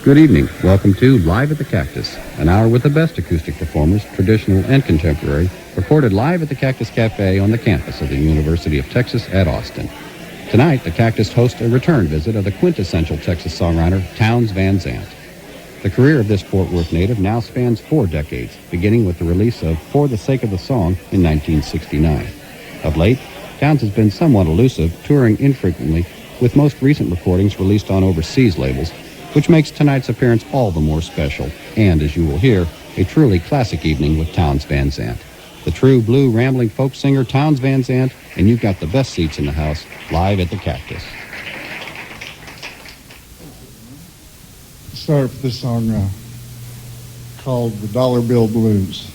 Good evening. Welcome to Live at the Cactus, an hour with the best acoustic performers, traditional and contemporary, recorded live at the Cactus Cafe on the campus of the University of Texas at Austin. Tonight, the Cactus hosts a return visit of the quintessential Texas songwriter, Townes Van Zandt. The career of this Fort Worth native now spans 4 decades, beginning with the release of For the Sake of the Song in 1969. Of late, Townes has been somewhat elusive, touring infrequently, with most recent recordings released on overseas labels, which makes tonight's appearance all the more special, and, as you will hear, a truly classic evening with Townes Van Zandt. The true blue rambling folk singer Townes Van Zandt, and you've got the best seats in the house, live at the Cactus. Start with this song called The Dollar Bill Blues.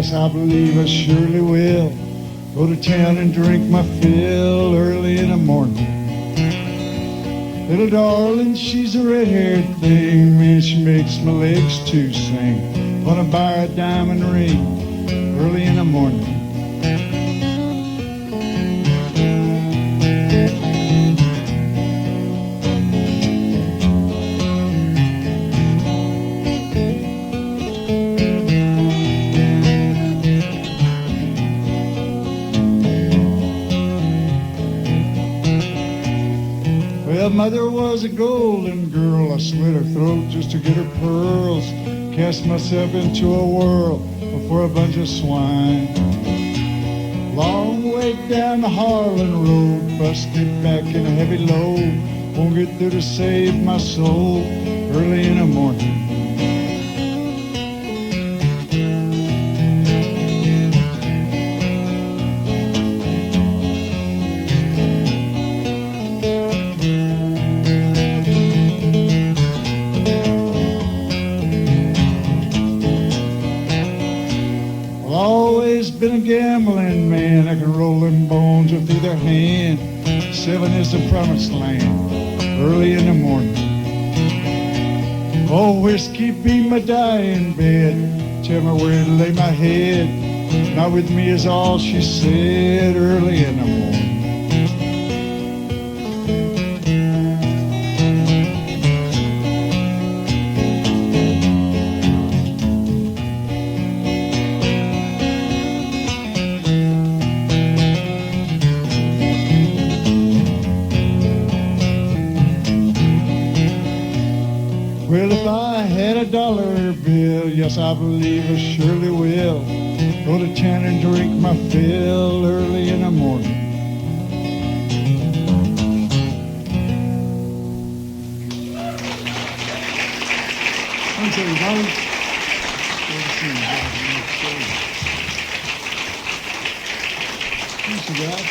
I believe I surely will go to town and drink my fill early in the morning. Little darling, she's a red-haired thing, man, she makes my legs to sing. Wanna buy her a diamond ring early in the morning. Mother was a golden girl, I slit her throat just to get her pearls. Cast myself into a whirl before a bunch of swine. Long way down the Harlan Road, busted back in a heavy load. Won't get through to save my soul early in the morning. Been a gambling man, I can roll them bones up through their hand. 7 is the promised land, early in the morning. Oh, whiskey be my dying bed, tell me where to lay my head. Not with me is all she said, early in the morning. $1 bill, yes, I believe I surely will go to town and drink my fill early in the morning. Thanks, everybody. Thanks, you guys.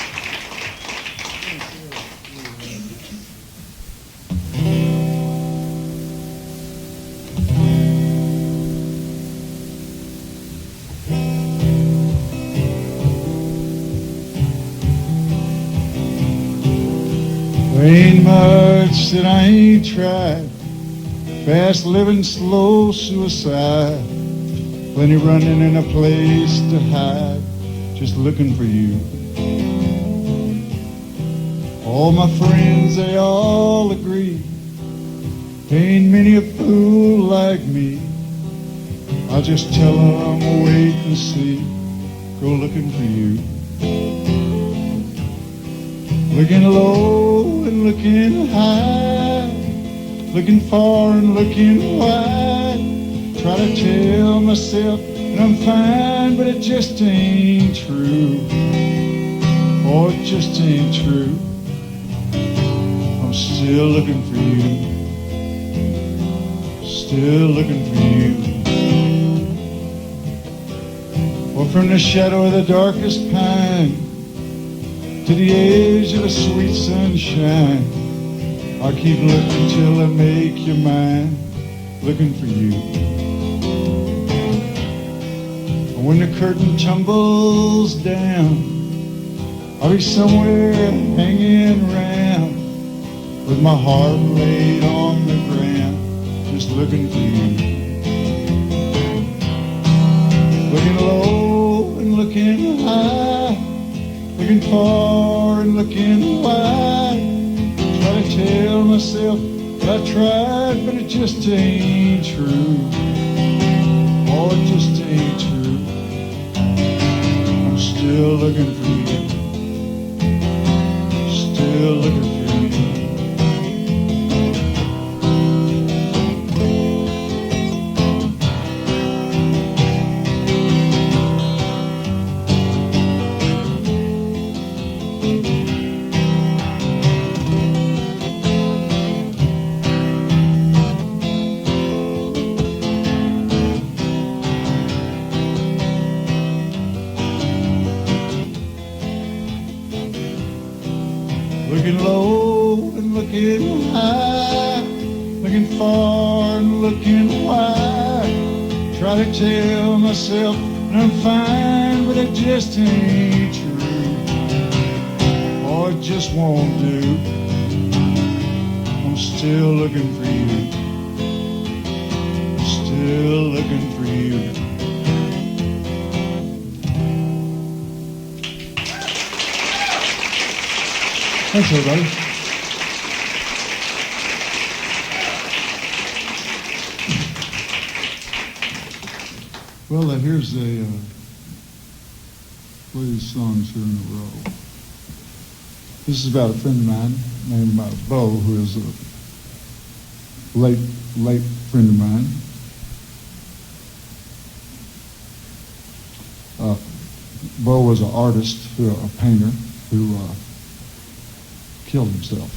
Ain't much that I ain't tried. Fast living, slow suicide. Plenty running in a place to hide. Just looking for you. All my friends, they all agree. Ain't many a fool like me. I'll just tell them, wait and see. Go looking for you. Looking low and looking high, looking far and looking wide. Try to tell myself that I'm fine, but it just ain't true. Oh, it just ain't true. I'm still looking for you. Still looking for you. Or from the shadow of the darkest pine to the edge of the sweet sunshine, I'll keep looking till I make you mine. looking for you. When the curtain tumbles down, I'll be somewhere hanging around with my heart laid on the ground, just looking for you. Looking low and looking high, looking far and looking wide. Try to tell myself that I tried, but it just ain't true. Oh, it just ain't true. I'm still looking for you. Still looking for you. Looking low and looking high, looking far and looking wide. Try to tell myself that I'm fine, but it just ain't true. Oh, it just won't do. I'm still looking for you. Still looking for you. Thanks, everybody. Well, here's play these songs here in a row. This is about a friend of mine named Belle, who is a late friend of mine. Belle was an artist, a painter, who killed himself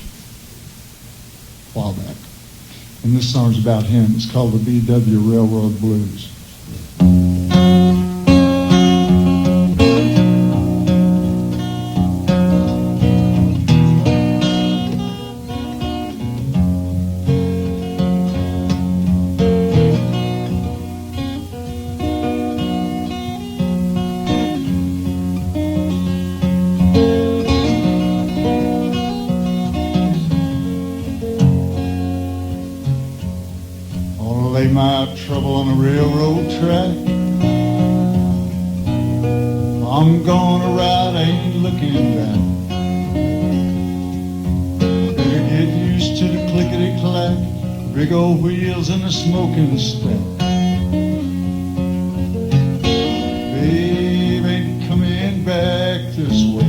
a while back. And this song's about him. It's called the B.W. Railroad Blues. Lay my trouble on the railroad track. I'm gonna ride, I ain't looking back. Better get used to the clickety-clack, big old wheels and the smoking stack. Babe ain't coming back this way.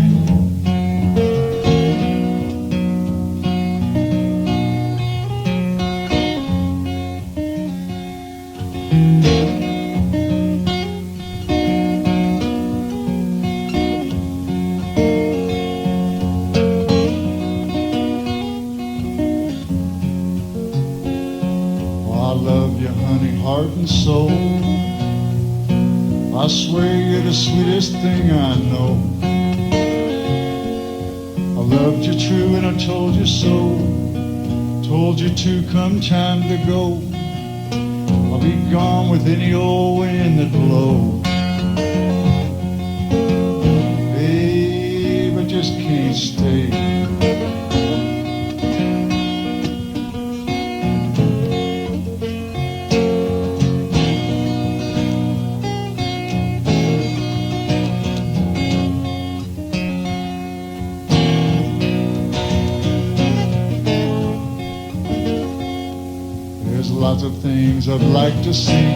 Heart and soul, I swear you're the sweetest thing I know. I loved you true and I told you so. Told you to come time to go. I'll be gone with any old wind that blow. Babe, I just can't stay. Lots of things I'd like to see,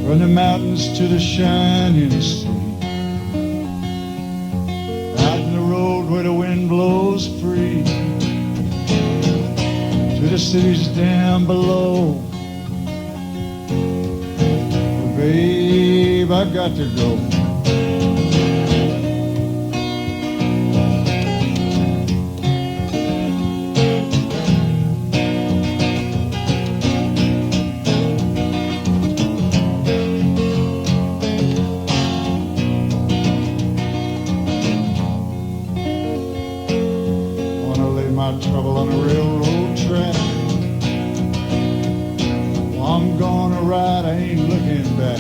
from the mountains to the shining sea, out in the road where the wind blows free, to the cities down below. But babe, I got to go. My trouble on the railroad track. I'm gonna ride, I ain't looking back.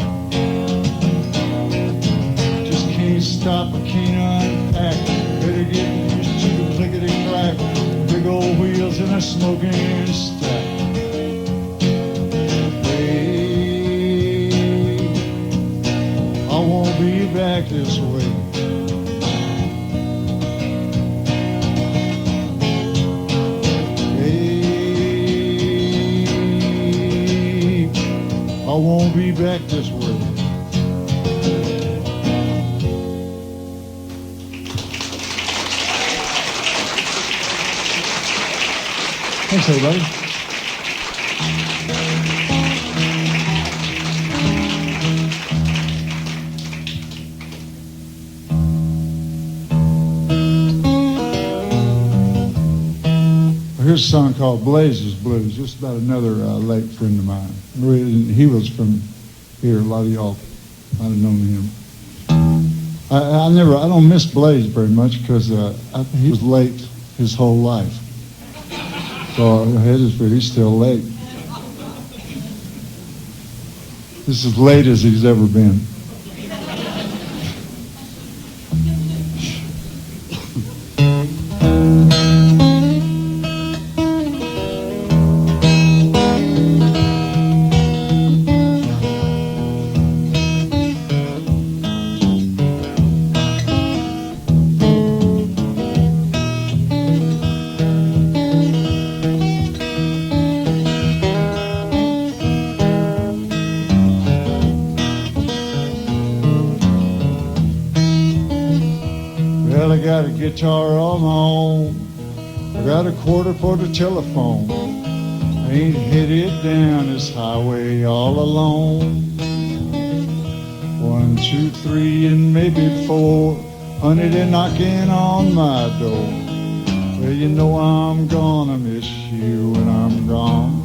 Just can't stop, I can't unpack. Better get used to the clickety-clack. Big old wheels in a smoking stack. Hey, I won't be back this way. I won't be back this way. Thanks, everybody. Here's a song called Blazes Blues, just about another late friend of mine. He was from here. A lot of y'all might have known him. I don't miss Blaze very much because he was late his whole life. So he's still late. This is as late as he's ever been. Well, I got a guitar on my own. I got a quarter for the telephone. I ain't headed down this highway all alone. 1, 2, 3, and maybe 4. Honey, they're knocking on my door. Well, you know I'm gonna miss you when I'm gone.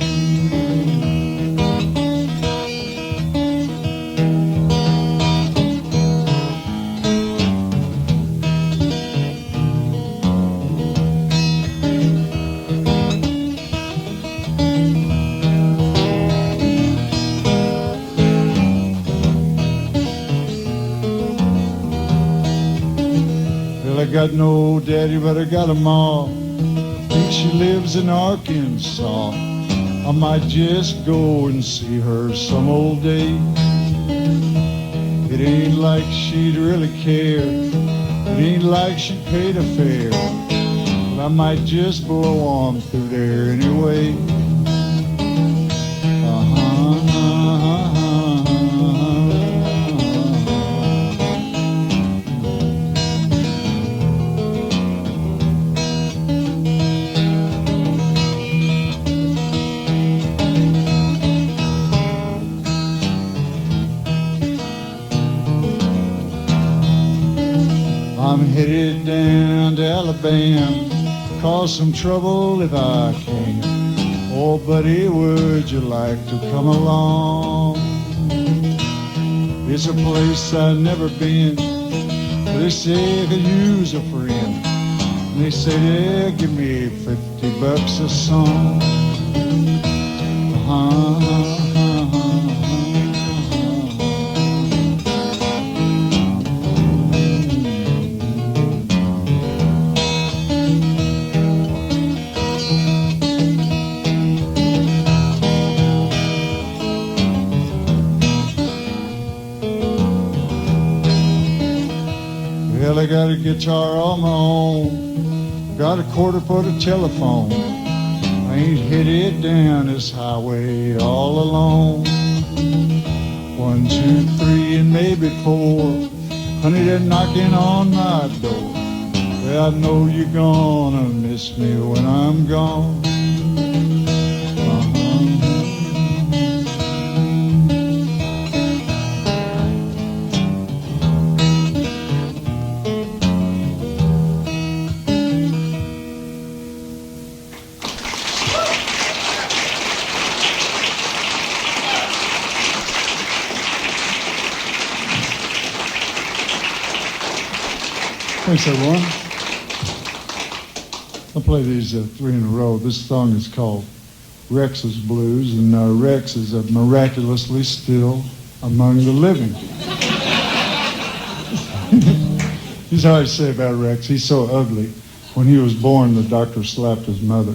I got no daddy, but I got a ma. Think she lives in Arkansas. I might just go and see her some old day. It ain't like she'd really care. It ain't like she paid a fare. But I might just blow on through there anyway. I'm headed down to Alabama, cause some trouble if I can. Oh, buddy, would you like to come along? It's a place I've never been. They say I could use a friend. And they say they'll give me $50 a song. Well, I got a guitar on my own, got a quarter for the telephone. I ain't headed down this highway all alone. 1, 2, 3, and maybe 4. Honey, they're knocking on my door. Well, I know you're gonna miss me when I'm gone. Thanks, everyone. I'll play these 3 in a row. This song is called Rex's blues, and Rex is miraculously still among the living. He's hard to say about Rex. He's so ugly. When he was born, the doctor slapped his mother.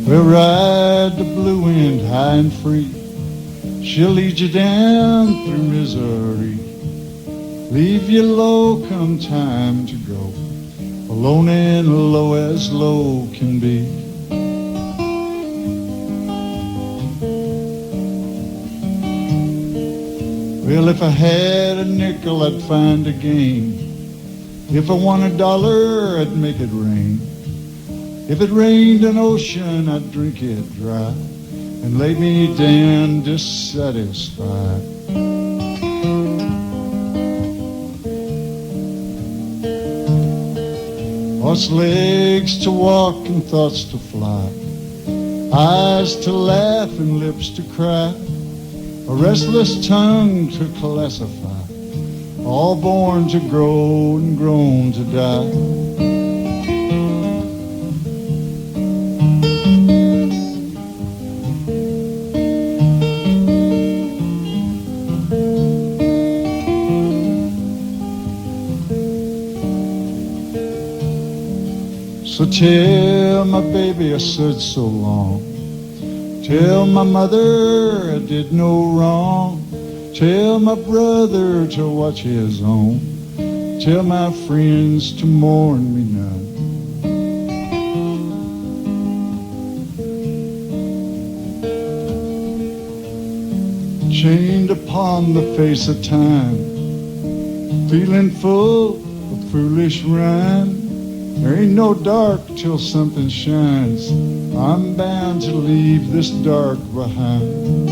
We'll ride the blue wind high and free. She'll lead you down through Missouri. Leave you low come time to go. Alone and low as low can be. Well, if I had a nickel, I'd find a game. If I won $1, I'd make it rain. If it rained an ocean, I'd drink it dry and lay me down dissatisfied. Lost legs to walk and thoughts to fly, eyes to laugh and lips to cry, a restless tongue to classify, all born to grow and grown to die. So tell my baby I said so long. Tell my mother I did no wrong. Tell my brother to watch his own. Tell my friends to mourn me none. Chained upon the face of time, feeling full of foolish rhyme. There ain't no dark till something shines. I'm bound to leave this dark behind.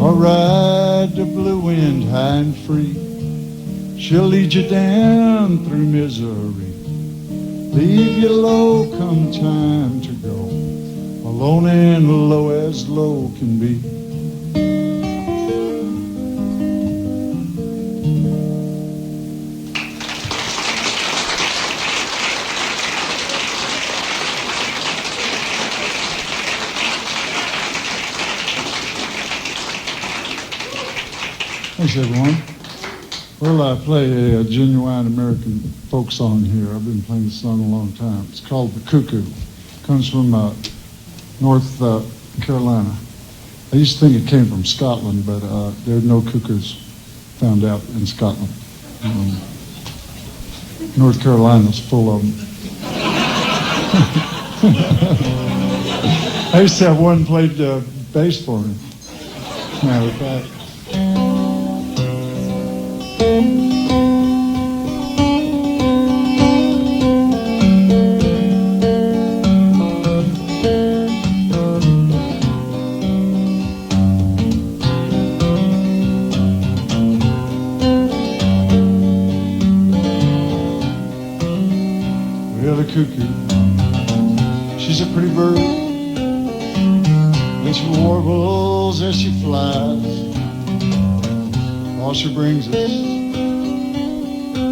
I'll ride the blue wind high and free. She'll lead you down through Missouri. Leave you low come time to go. Alone and low as low can be. Thanks, everyone. Well, I play a genuine American folk song here. I've been playing this song a long time. It's called The Cuckoo. It comes from North Carolina. I used to think it came from Scotland, but there are no cuckoos found out in Scotland. North Carolina's full of them. I used to have one played bass for me. Matter of fact. Well, the cuckoo, she's a pretty bird, and she warbles as she flies. All she brings us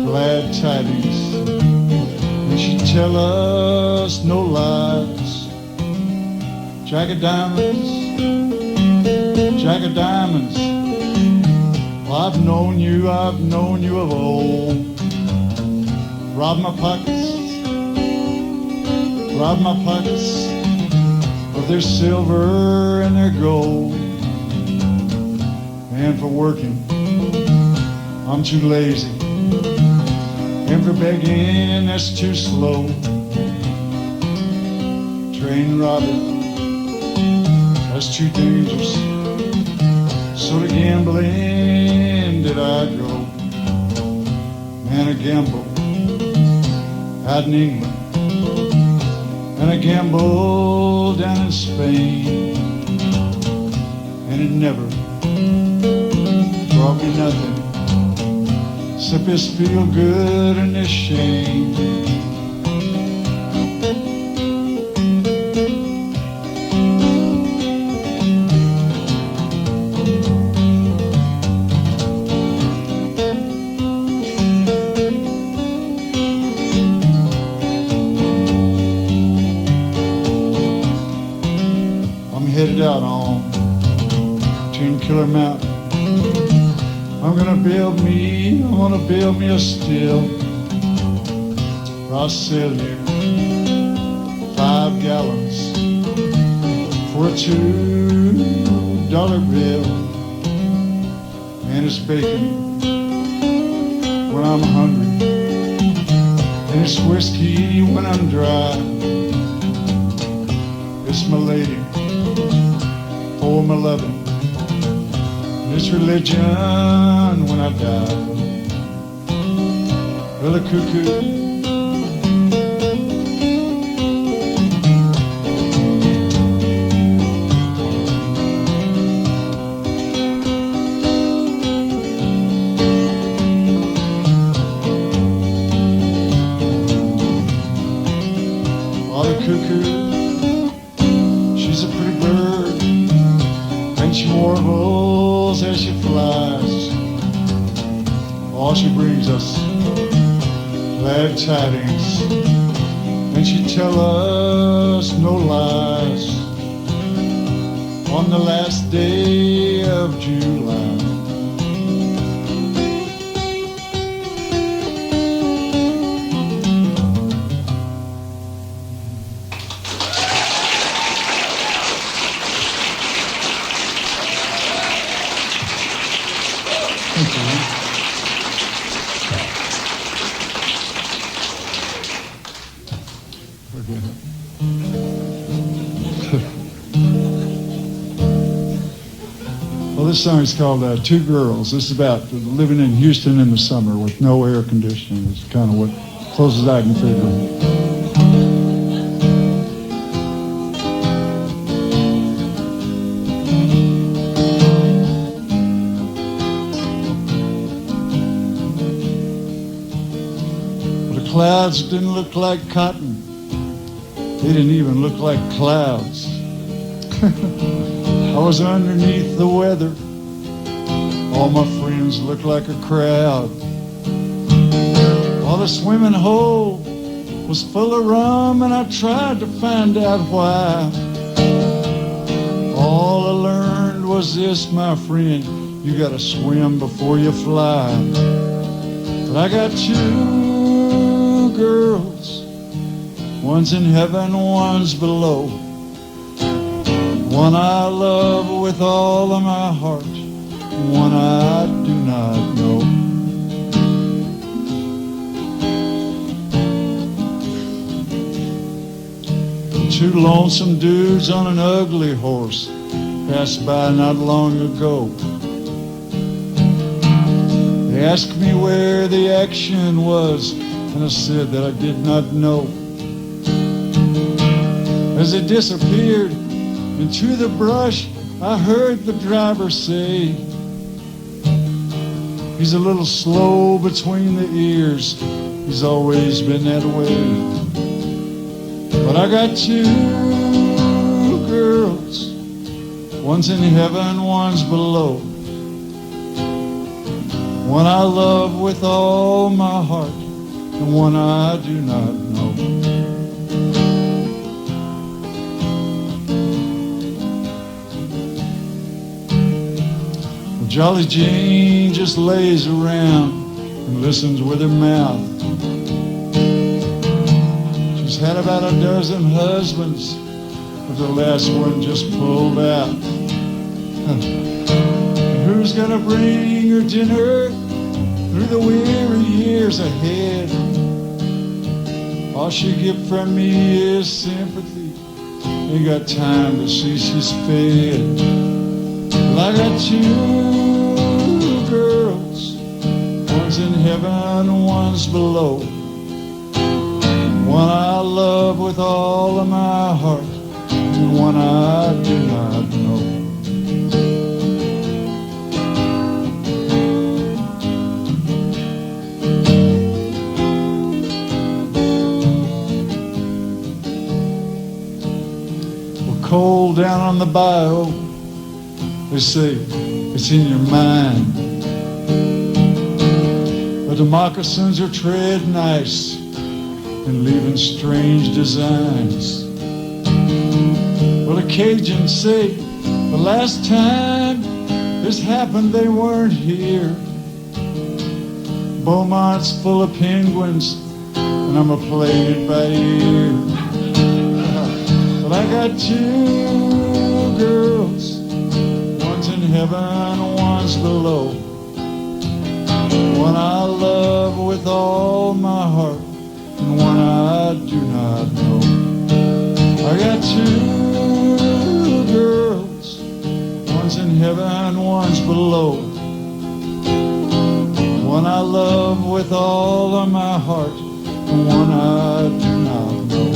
glad tidings, and she tell us no lies. Jack of diamonds, Jack of diamonds, well, I've known you of old. Rob my pockets of their silver and their gold. And for working, I'm too lazy, and for begging, that's too slow. Train robbing, that's too dangerous, so to gambling did I go. and a gamble out in England, and a gamble down in Spain, and it never brought me nothing except this feel good and this shame. Headed out on Two Killer Mountain. I'm gonna build me a still. I'll sell you 5 gallons for a $2 bill, and it's bacon when I'm hungry, and it's whiskey when I'm dry. It's my lady for my loving, it's religion when I die. Well, a cuckoo, oh, the cuckoo, she's a pretty bird, and she warbles as she flies. Oh, she brings us glad tidings, and she tells us no lies on the last day of July. Well, this song is called Two Girls. This is about living in Houston in the summer with no air conditioning. It's kind of what closest I can figure. The clouds didn't look like cotton. They didn't even look like clouds. I was underneath the weather. All my friends looked like a crowd. While the swimming hole was full of rum, and I tried to find out why. All I learned was this, my friend: you gotta swim before you fly. But I got 2 girls, one's in heaven, one's below. One I love with all of my heart, one I do not know. 2 lonesome dudes on an ugly horse passed by not long ago. They asked me where the action was, and I said that I did not know. As they disappeared into the brush, I heard the driver say, he's a little slow between the ears, he's always been that way. But I got 2 girls, one's in heaven, one's below. One I love with all my heart, and one I do not know. Jolly Jane just lays around and listens with her mouth. She's had about a dozen husbands, but the last one just pulled out. And who's gonna bring her dinner through the weary years ahead? All she get from me is sympathy. Ain't got time to see she's fed. Well, I got 2 girls, One's in heaven, one's below. One I love with all of my heart, and one I do not know. Well, cold down on the bayou, they say it's in your mind. But the moccasins are treading ice and leaving strange designs. Well, the Cajuns say the last time this happened they weren't here. Beaumont's full of penguins and I'm a playing it by ear. But I got two girls, one's in heaven, one's below. One I love with all my heart, and one I do not know. I got two girls, one's in heaven, one's below. One I love with all of my heart, and one I do not know.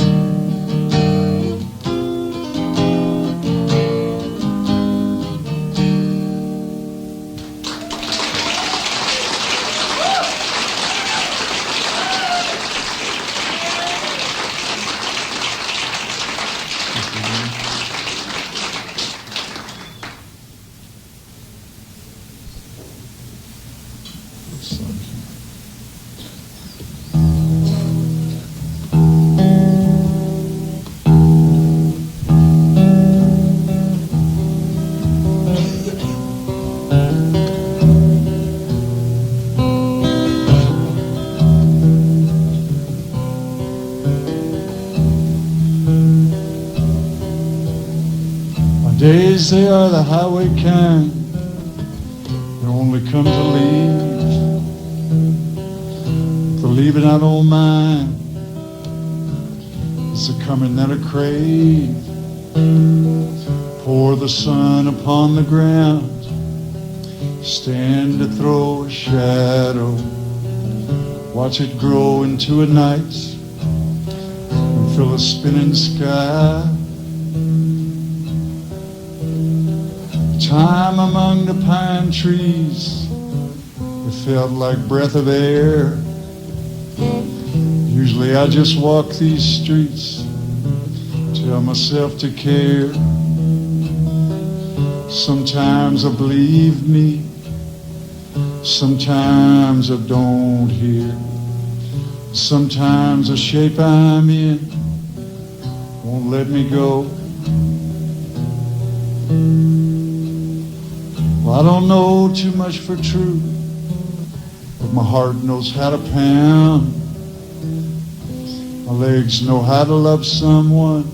Days they are the highway kind, they only come to leave. For leaving I don't mind, it's the coming that I crave. Pour the sun upon the ground, stand to throw a shadow, watch it grow into a night and fill a spinning sky. Time among the pine trees, it felt like breath of air. Usually I just walk these streets, tell myself to care. Sometimes I believe me, sometimes I don't hear. Sometimes the shape I'm in won't let me go. Well, I don't know too much for truth, but my heart knows how to pound. My legs know how to love someone,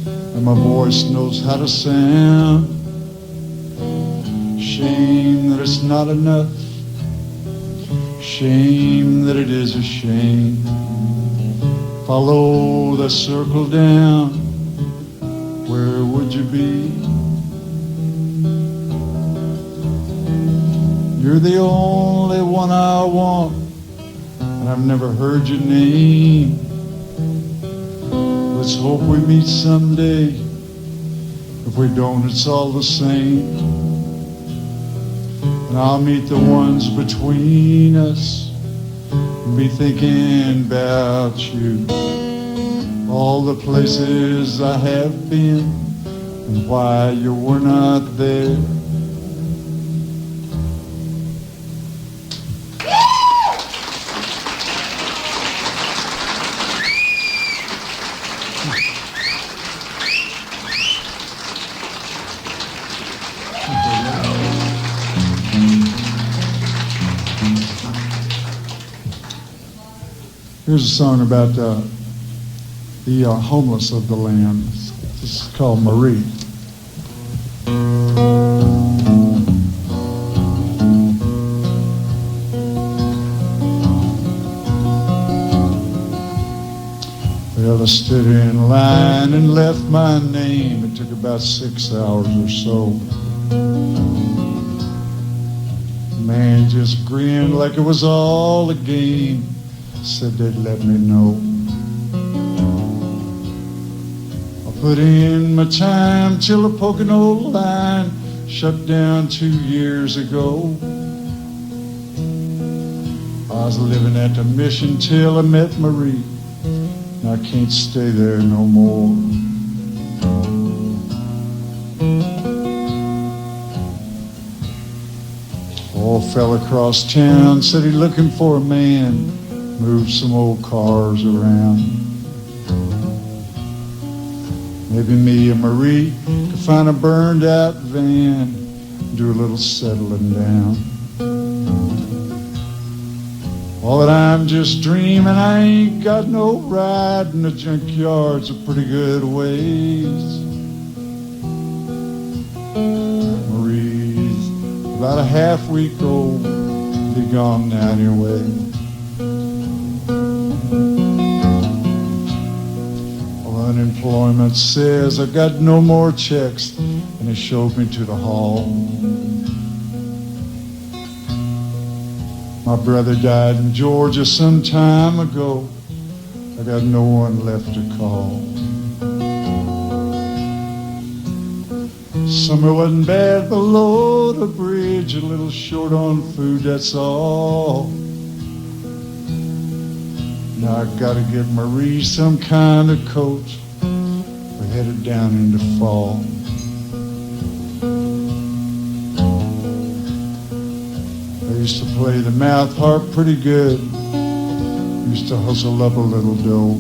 and my voice knows how to sound. Shame that it's not enough, shame that it is a shame. Follow the circle down, where would you be? You're the only one I want, and I've never heard your name. Let's hope we meet someday. If we don't, it's all the same. And I'll meet the ones between us and be thinking about you. All the places I have been and why you were not there. Here's a song about the homeless of the land. This is called Marie. Well, I stood in line and left my name. It took about 6 hours or so. Man just grinned like it was all a game. Said they'd let me know. I put in my time till the Pocono line shut down 2 years ago. I was living at the mission till I met Marie, and I can't stay there no more. Old fella across town said he's looking for a man, move some old cars around. Maybe me and Marie could find a burned out van, do a little settling down. All that I'm just dreaming, I ain't got no ride, and the junkyard's a pretty good ways. Marie's about a half week old, be gone now anyway. Well, unemployment says I've got no more checks, and they showed me to the hall. My brother died in Georgia some time ago. I got no one left to call. Summer wasn't bad below the bridge, a little short on food, that's all. Now I gotta get Marie some kind of coat. We're headed down into fall. I used to play the mouth harp pretty good. Used to hustle up a little dough.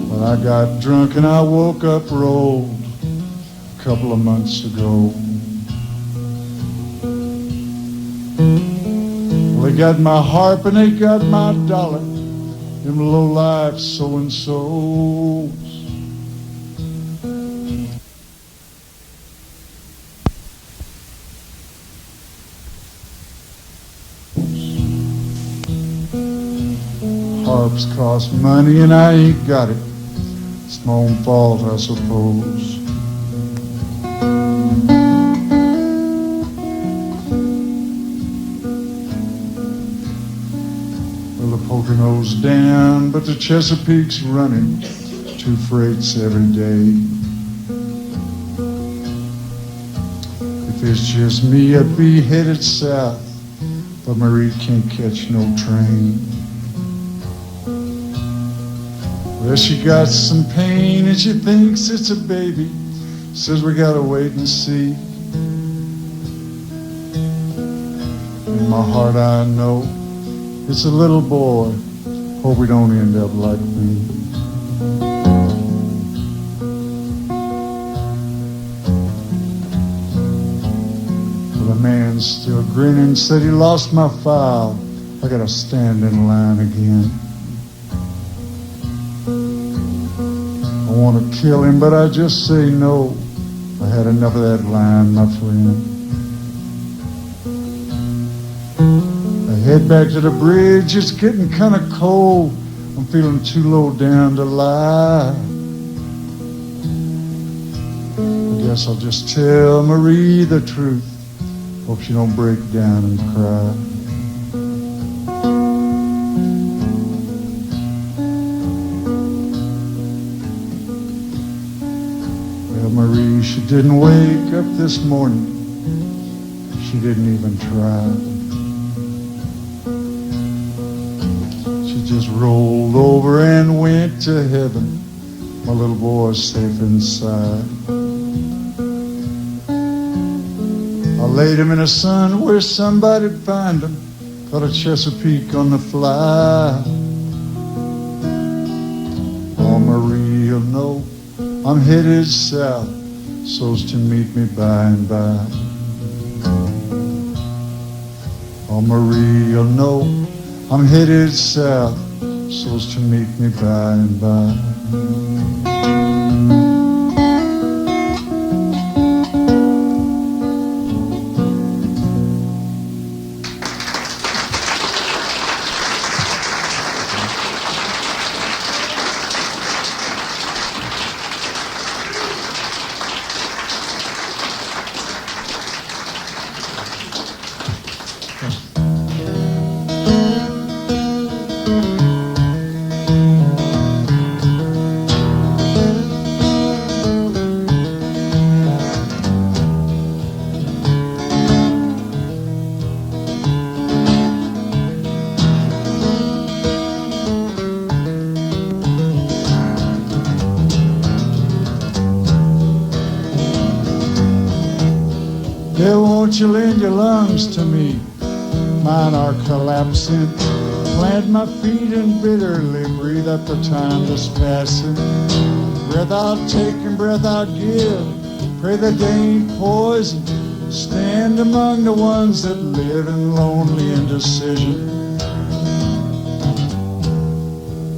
But I got drunk and I woke up rolled a couple of months ago. Well, they got my harp and they got my dollar, them low-life so-and-sos. Harps cost money and I ain't got it. It's my own fault, I suppose. Well, the Pocono's down, but the Chesapeake's running 2 freights every day. If it's just me, I'd be headed south, but Marie can't catch no train. Well, she got some pain and she thinks it's a baby. Says we gotta wait and see. In my heart I know it's a little boy. Hope we don't end up like me. Well, the man's still grinning, said he lost my file. I gotta stand in line again. I want to kill him, but I just say no. I had enough of that line, my friend. I head back to the bridge. It's getting kind of cold. I'm feeling too low down to lie. I guess I'll just tell Marie the truth. Hope she don't break down and cry. Marie, she didn't wake up this morning. She didn't even try. She just rolled over and went to heaven. My little boy's safe inside. I laid him in the sun where somebody'd find him. Caught a Chesapeake on the fly. Oh, Marie, you'll know I'm headed south, so's to meet me by and by. Oh, Marie, you'll know I'm headed south, so's to meet me by and by. Devil, won't you lend your lungs to me? Mine are collapsing. Plant my feet and bitterly breathe up the time that's passing. Breath out take and breath out give. Pray the day ain't poison. Stand among the ones that live in lonely indecision.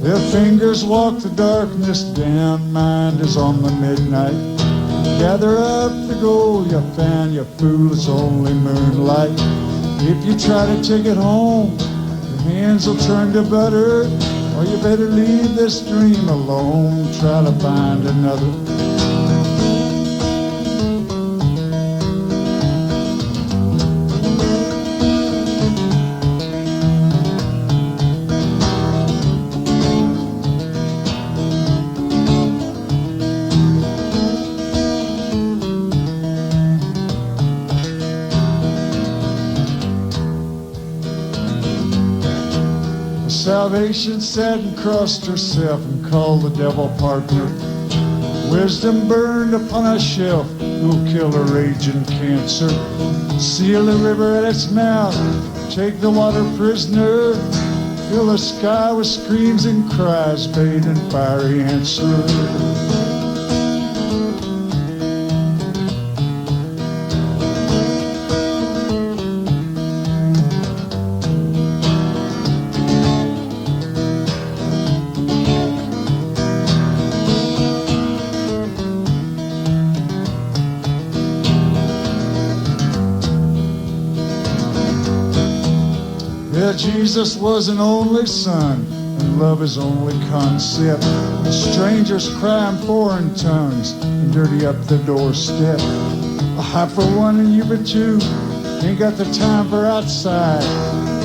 Their fingers walk the darkness down. Mind is on the midnight. Gather up the gold you found, you fool, it's only moonlight. If you try to take it home, your hands will turn to butter. Or you better leave this dream alone, try to find another. Salvation sat and crossed herself and called the devil partner. Wisdom burned upon a shelf, who'll kill a raging cancer. Seal the river at its mouth, take the water prisoner. Fill the sky with screams and cries, bathed in fiery answer. Jesus was an only son, and love his only concept. And strangers cry in foreign tongues and dirty up the doorstep. I for one and you for two ain't got the time for outside.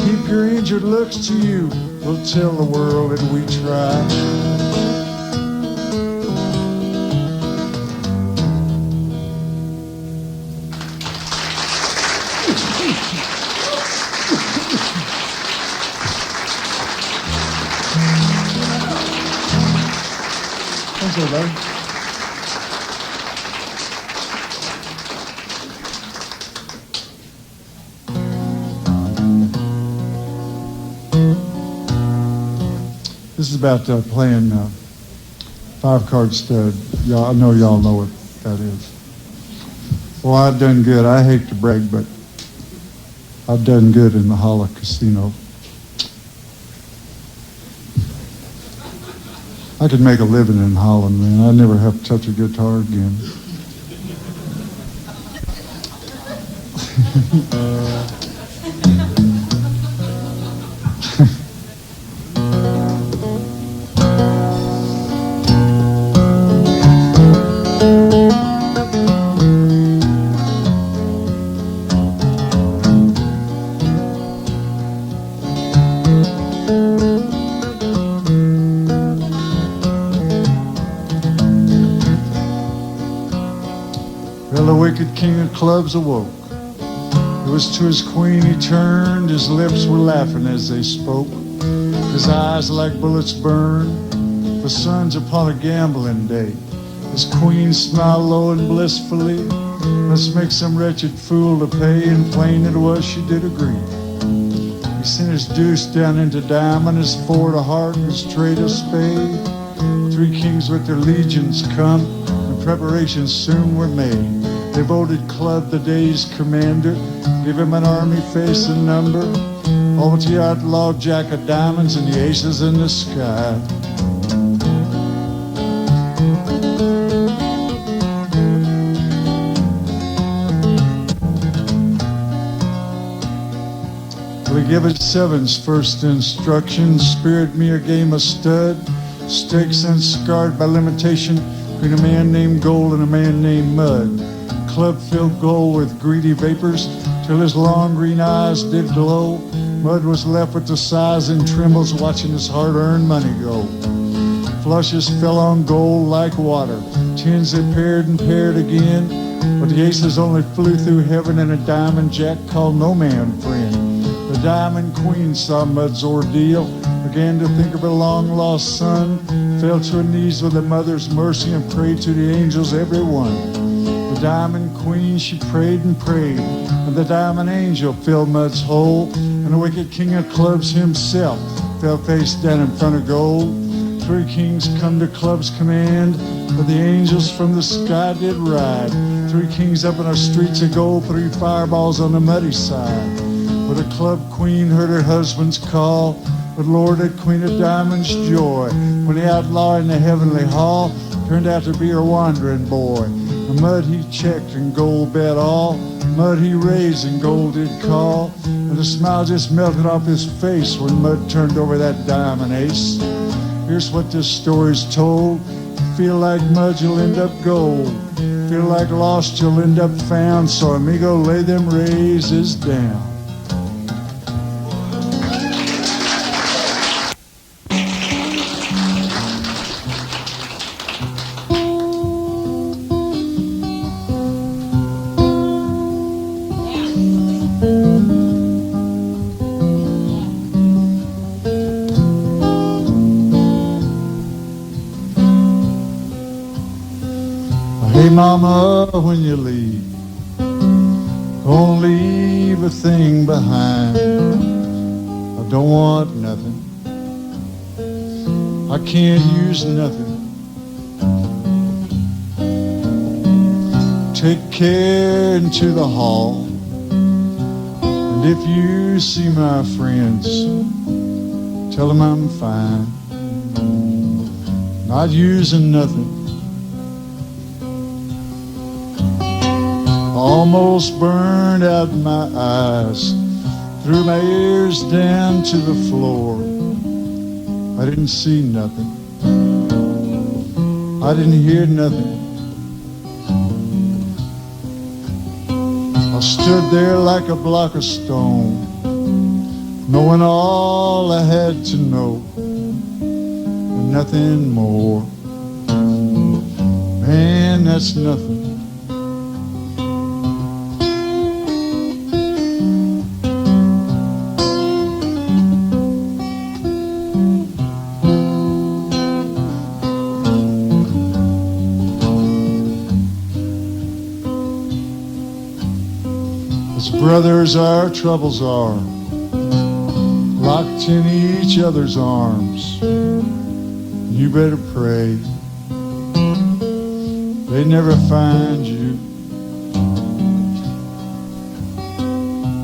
Keep your injured looks to you, we'll tell the world that we tried. This is about playing 5-card stud. Y'all, I know y'all know what that is. Well, I've done good. I hate to brag, but I've done good in the Holla Casino. I could make a living in Holland, man. I'd never have to touch a guitar again. King of clubs awoke. It was to his queen he turned. His lips were laughing as they spoke. His eyes like bullets burned. The sun's upon a gambling day. His queen smiled low and blissfully. Let's make some wretched fool to pay. And plain it was she did agree. He sent his deuce down into diamond, his four to heart, and his trade of spade. 3 kings with their legions come, and preparations soon were made. They voted Club the day's commander, give him an army face and number, all but the outlaw jack of diamonds and the aces in the sky. We give it sevens first instructions, spirit me a game of stud, stakes unscarred by limitation between a man named Gold and a man named Mud. Club filled Gold with greedy vapors till his long green eyes did glow. Mud was left with the sighs and trembles watching his hard-earned money go. Flushes fell on Gold like water, tens that paired and paired again, but the aces only flew through heaven and a diamond jack called no man friend. The diamond queen saw Mud's ordeal, began to think of her long-lost son, fell to her knees with a mother's mercy and prayed to the angels every one. The Diamond Queen, she prayed and prayed, and the Diamond Angel filled Mud's hole, and the wicked King of Clubs himself fell face down in front of gold. 3 kings come to Club's command, but the angels from the sky did ride. 3 kings up in our streets of gold, 3 fireballs on the muddy side. But the Club Queen heard her husband's call, but Lord, that Queen of Diamonds' joy, when the outlaw in the heavenly hall turned out to be her wandering boy. The mud he checked and gold bet all, mud he raised and gold did call, and the smile just melted off his face when Mud turned over that diamond ace. Here's what this story's told. Feel like mud, you'll end up gold. Feel like lost, you'll end up found. So amigo, lay them raises down. Hey mama, when you leave, don't leave a thing behind. I don't want nothing, I can't use nothing. Take care into the hall, and if you see my friends, tell them I'm fine, not using nothing. Almost burned out my eyes, threw my ears down to the floor. I didn't see nothing, I didn't hear nothing. I stood there like a block of stone, knowing all I had to know, and nothing more. Man, that's nothing. Brothers, our troubles are locked in each other's arms. You better pray they never find you,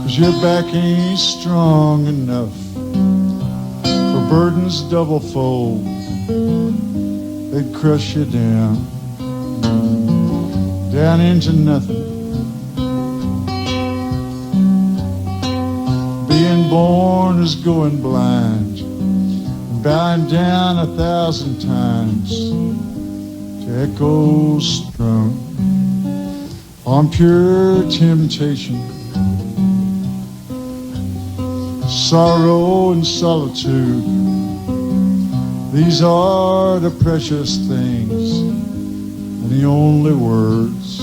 'cause your back ain't strong enough for burdens double fold. They'd crush you down, down into nothing. Being born is going blind, bowing down 1,000 times to echoes strung on pure temptation. Sorrow and solitude, these are the precious things and the only words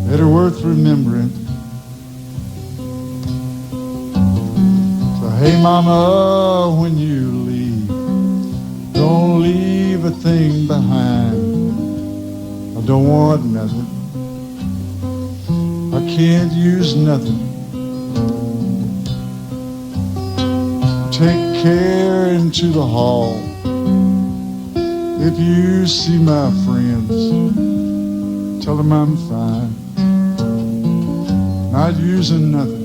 that are worth remembering. Hey mama, when you leave, don't leave a thing behind. I don't want nothing, I can't use nothing. Take care into the hall, if you see my friends, tell them I'm fine, not using nothing.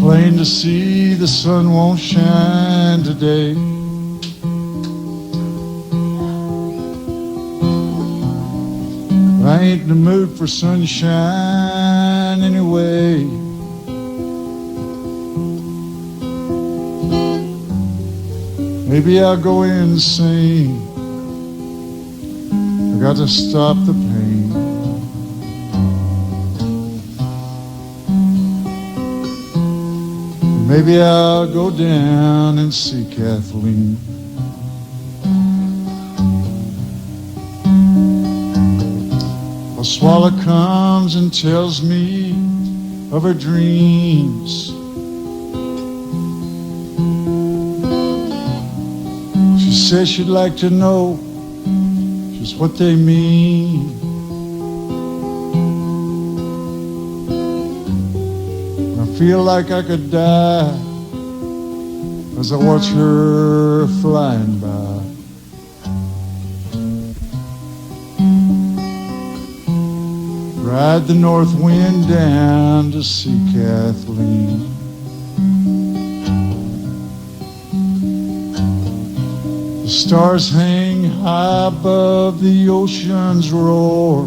Plain to see the sun won't shine today. I ain't in the mood for sunshine anyway. Maybe I'll go insane. I got to stop the pain. Maybe I'll go down and see Kathleen. A swallow comes and tells me of her dreams. She says she'd like to know just what they mean. I feel like I could die as I watch her flying by. Ride the north wind down to see Kathleen. The stars hang high above the ocean's roar.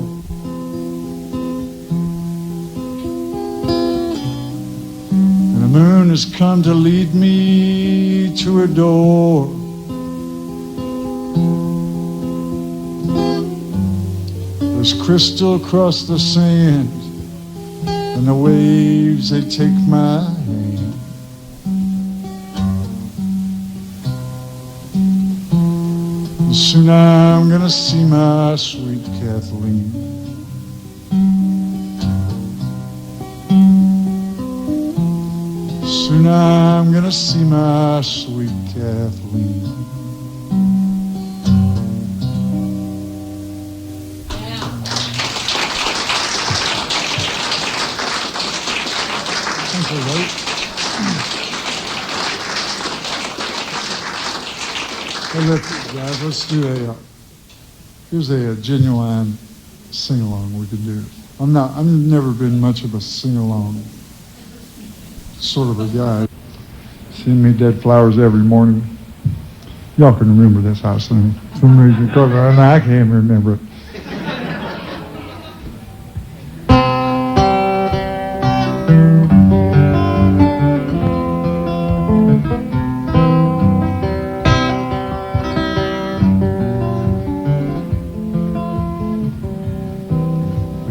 And the moon has come to lead me to her door. There's crystal across the sand, and the waves, they take my hand. And soon I'm gonna see my sweet Kathleen. Soon I'm gonna see my sweet Kathleen. Hey, look, guys, let's do here's a genuine sing-along we can do. I've never been much of a sing-along sort of a guy. Send me dead flowers every morning. Y'all can remember this house thing. For some reason, because I can't remember it.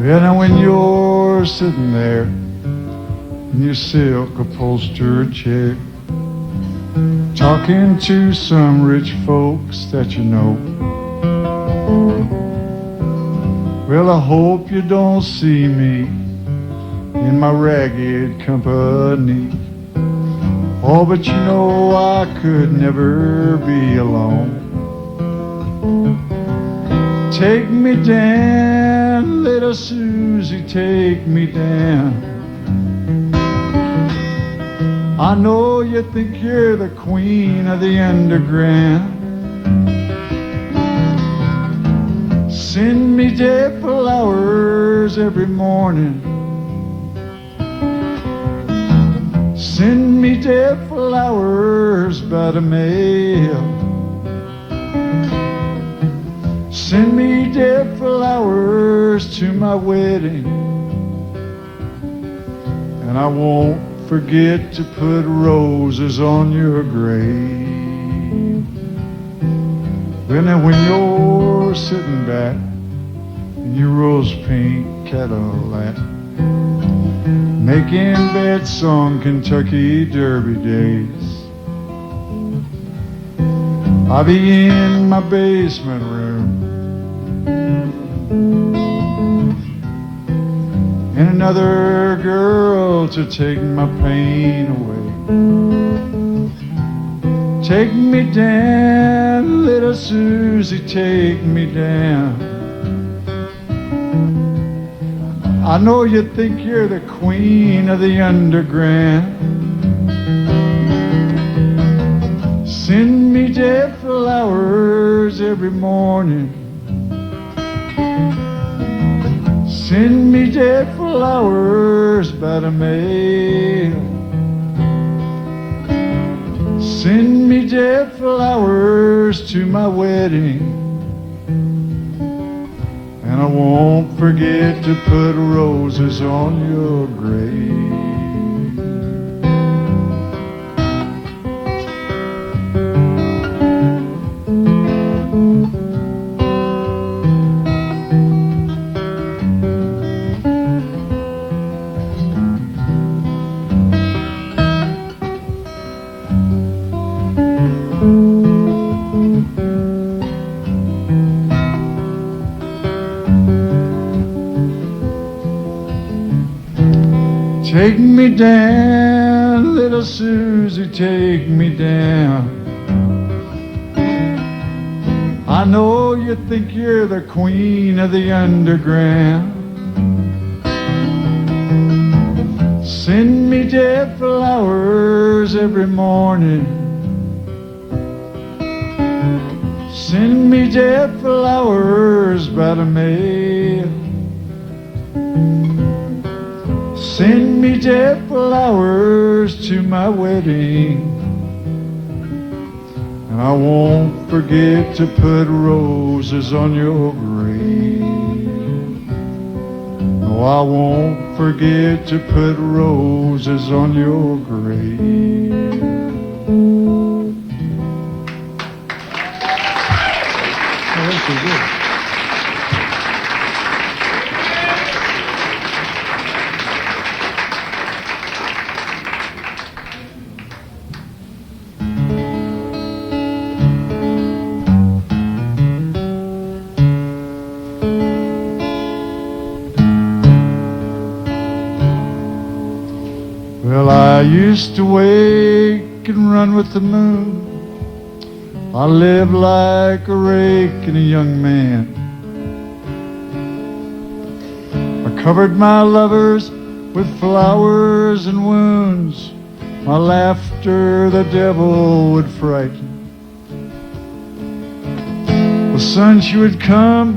And when you're sitting there in your silk upholstered chair, talking to some rich folks that you know, well, I hope you don't see me in my ragged company. Oh, but you know I could never be alone. Take me down, little Susie, take me down. I know you think you're the queen of the underground. Send me dead flowers every morning. Send me dead flowers by the mail. Send me dead flowers to my wedding, and I won't forget to put roses on your grave. When you're sitting back in your rose pink Cadillac, making bets on Kentucky Derby days, I'll be in my basement room, and another girl to take my pain away. Take me down, little Susie, take me down. I know you think you're the queen of the underground. Send me dead flowers every morning. Send me dead flowers by the mail. Send me dead flowers to my wedding, and I won't forget to put roses on your grave. Take me down, little Susie, take me down. I know you think you're the queen of the underground. Send me dead flowers every morning. Send me dead flowers by the mail. Send me dead flowers to my wedding. And I won't forget to put roses on your grave. No, I won't forget to put roses on your grave. Oh, that's so good. Well, I used to wake and run with the moon. I lived like a rake and a young man. I covered my lovers with flowers and wounds. My laughter the devil would frighten. The sun, she would come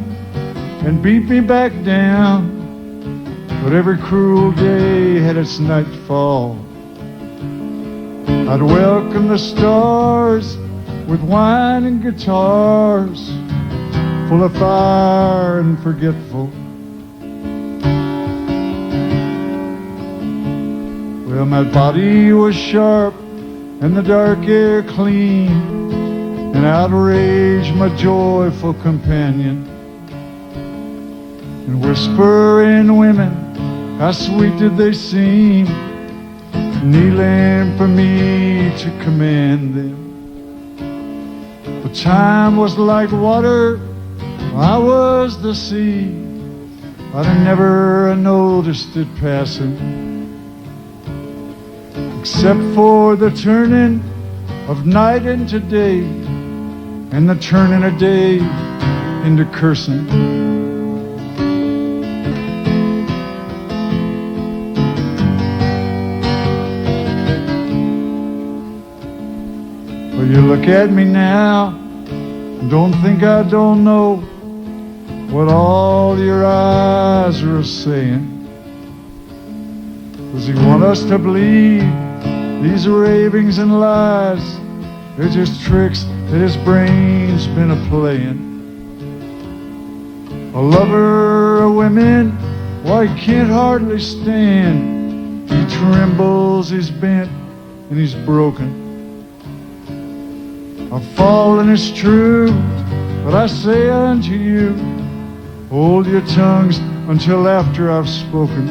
and beat me back down. But every cruel day had its nightfall. I'd welcome the stars with wine and guitars, full of fire and forgetful. Well, my body was sharp and the dark air clean, and outrage my joyful companion. And whispering women, how sweet did they seem, kneeling for me to command them. The time was like water, I was the sea. I'd have never noticed it passing, except for the turning of night into day, and the turning of day into cursing. You look at me now, don't think I don't know what all your eyes are saying. Does he want us to believe these ravings and lies? They're just tricks that his brain's been a-playing. A lover of women, why he can't hardly stand. He trembles, he's bent, and he's broken. I've fallen, it's true, but I say unto you, hold your tongues until after I've spoken.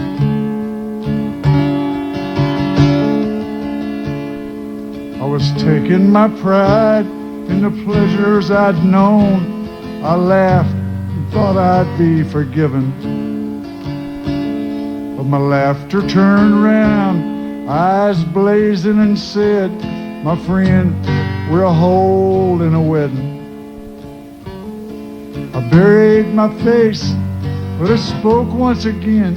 I was taking my pride in the pleasures I'd known. I laughed and thought I'd be forgiven. But my laughter turned round, eyes blazing, and said, my friend, we're a hole in a wedding. I buried my face, but I spoke once again.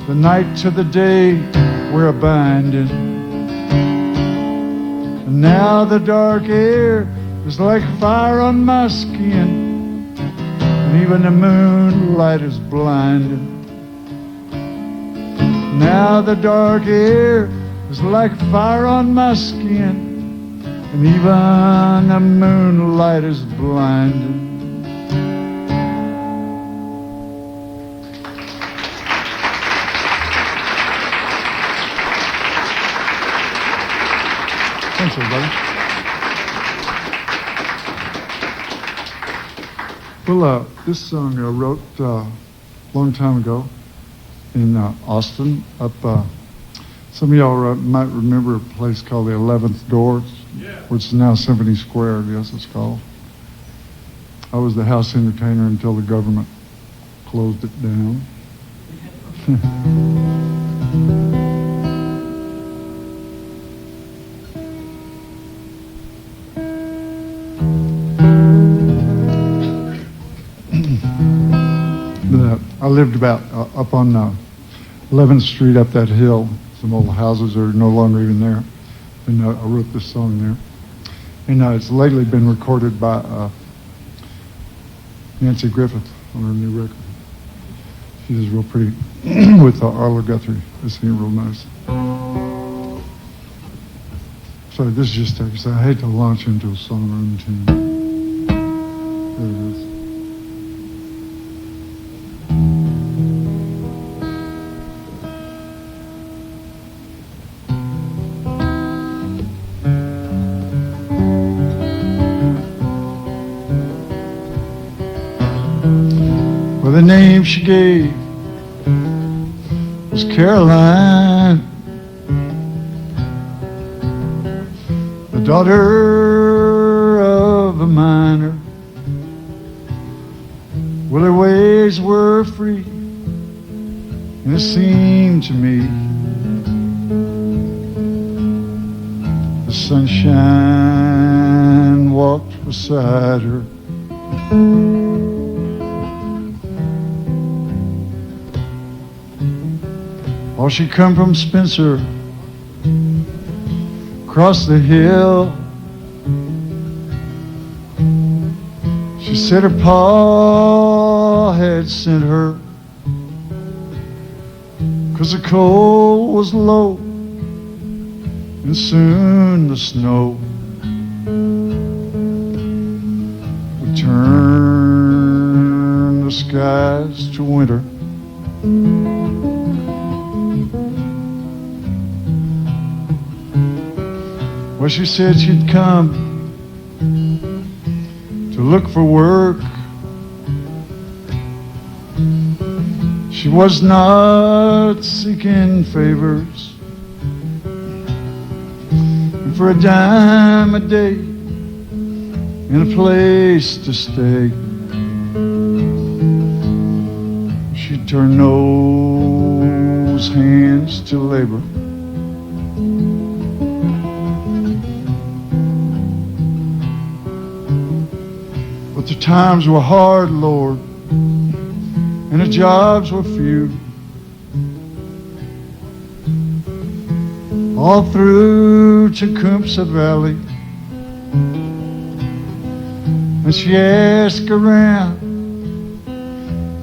The night to the day we're a binding. And now the dark air is like fire on my skin, and even the moonlight is blinding. Now the dark air is like fire on my skin, and even the moonlight is blinding. Thanks, everybody. Well, this song I wrote a long time ago in Austin, up. Some of y'all might remember a place called the 11th Door, which is now Symphony Square, I guess it's called. I was the house entertainer until the government closed it down. I lived about up on 11th Street up that hill. Some old houses are no longer even there. And I wrote this song there. And it's lately been recorded by Nancy Griffith on her new record. She does real pretty with Arlo Guthrie. This is real nice. Sorry, this is just because I hate to launch into a song routine. There it is. Well, the name she gave was Caroline, the daughter of a miner. Well, her ways were free, and it seemed to me the sunshine walked beside her. Oh, she come from Spencer, across the hill. She said her pa had sent her 'cause the coal was low and soon the snow would turn the skies to winter. Well, she said she'd come to look for work. She was not seeking favors, and for a dime a day and a place to stay, she'd turn those hands to labor. But the times were hard, Lord, and the jobs were few. All through Tecumseh Valley, and she asked around,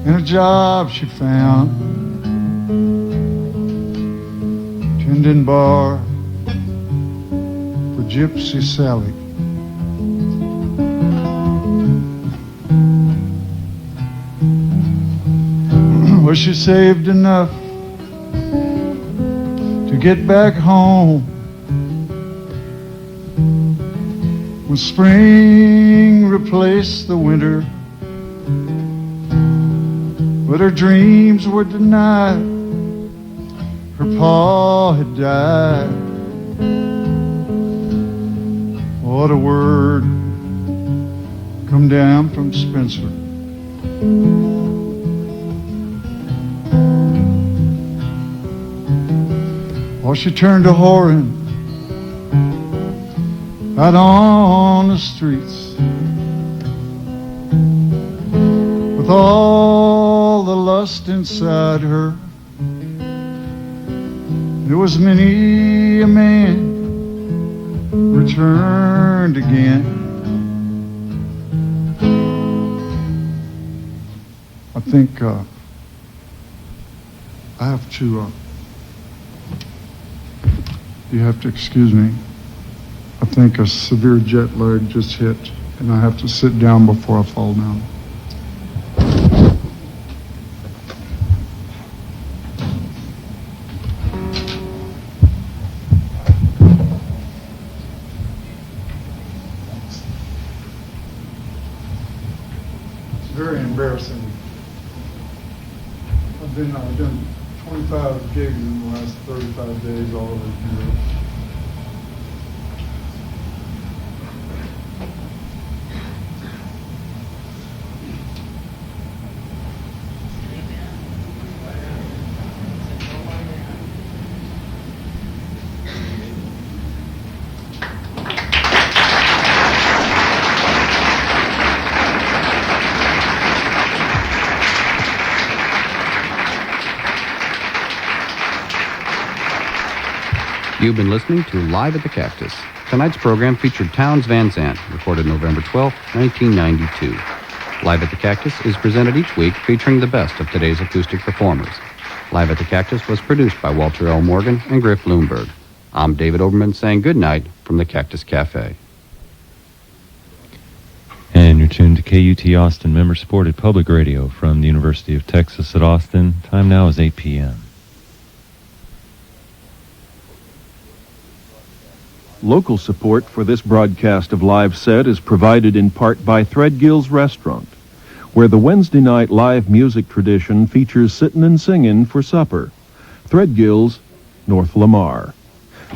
and a job she found, tending bar for Gypsy Sally. Well, she saved enough to get back home when spring replaced the winter. But her dreams were denied. Her pa had died. What a word come down from Spencer. Well, she turned to whoring out on the streets with all the lust inside her. There was many a man returned again. I think I have to you have to excuse me. I think a severe jet lag just hit, and I have to sit down before I fall down. It's very embarrassing. I've done 25 gigs in the last 35 days all over Europe. You've been listening to Live at the Cactus. Tonight's program featured Townes Van Zandt, recorded November 12, 1992. Live at the Cactus is presented each week featuring the best of today's acoustic performers. Live at the Cactus was produced by Walter L. Morgan and Griff Bloomberg. I'm David Oberman saying good night from the Cactus Cafe. And you're tuned to KUT Austin, member-supported public radio from the University of Texas at Austin. Time now is 8 p.m. Local support for this broadcast of Live Set is provided in part by Threadgill's Restaurant, where the Wednesday night live music tradition features sittin' and singin' for supper. Threadgill's, North Lamar.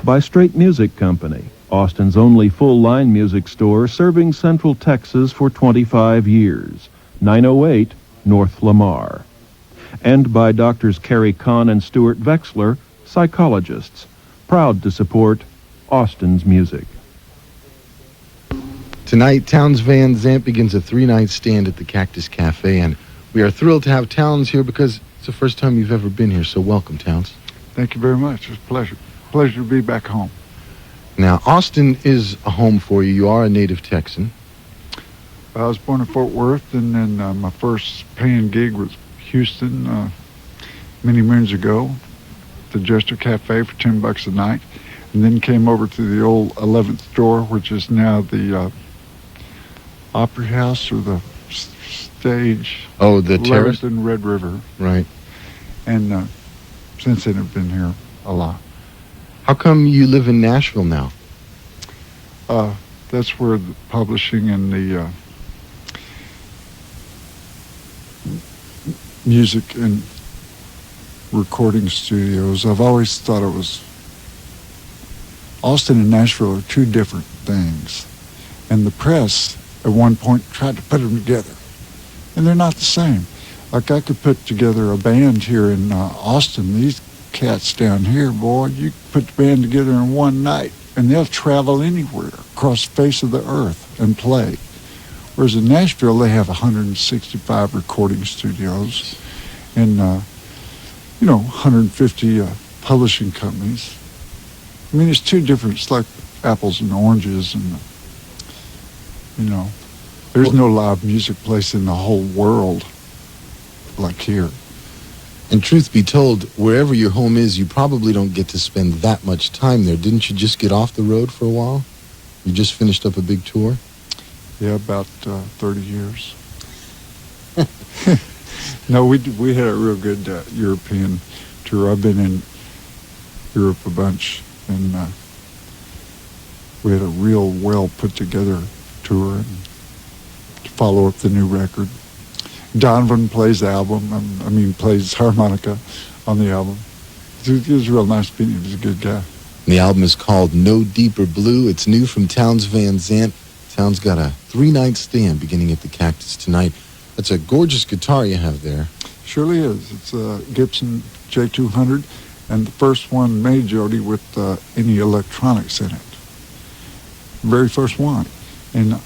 By Straight Music Company, Austin's only full-line music store serving Central Texas for 25 years. 908 North Lamar. And by Doctors Carrie Kahn and Stuart Vexler, psychologists, proud to support Austin's music. Tonight, Townes Van Zandt begins a 3-night stand at the Cactus Cafe, and we are thrilled to have Townes here because it's the first time you've ever been here, so welcome, Townes. Thank you very much. It's a pleasure. Pleasure to be back home. Now, Austin is a home for you. You are a native Texan. I was born in Fort Worth, and then my first paying gig was Houston many moons ago, the Jester Cafe for $10 a night. And then came over to the old 11th store, which is now the Opry House or the stage. Oh, the terrace? 11th and Red River. Right. And since then I've been here a lot. How come you live in Nashville now? That's where the publishing and the music and recording studios. I've always thought it was Austin and Nashville are two different things. And the press, at one point, tried to put them together. And they're not the same. Like, I could put together a band here in Austin. These cats down here, boy, you put the band together in one night, and they'll travel anywhere across the face of the earth and play. Whereas in Nashville, they have 165 recording studios and, 150 publishing companies. I mean, it's two different, it's like apples and oranges, and, there's no live music place in the whole world like here. And truth be told, wherever your home is, you probably don't get to spend that much time there. Didn't you just get off the road for a while? You just finished up a big tour? Yeah, about 30 years. No, we had a real good European tour. I've been in Europe a bunch. And we had a real well put together tour and to follow up the new record. Donovan plays the album. Plays harmonica on the album. It was real nice meeting him. He was a good guy. The album is called No Deeper Blue. It's new from Townes Van Zandt. Townes got a 3-night stand beginning at the Cactus tonight. That's a gorgeous guitar you have there. Surely is. It's a Gibson J200. And the first one made, Jody, with any electronics in it. The very first one. And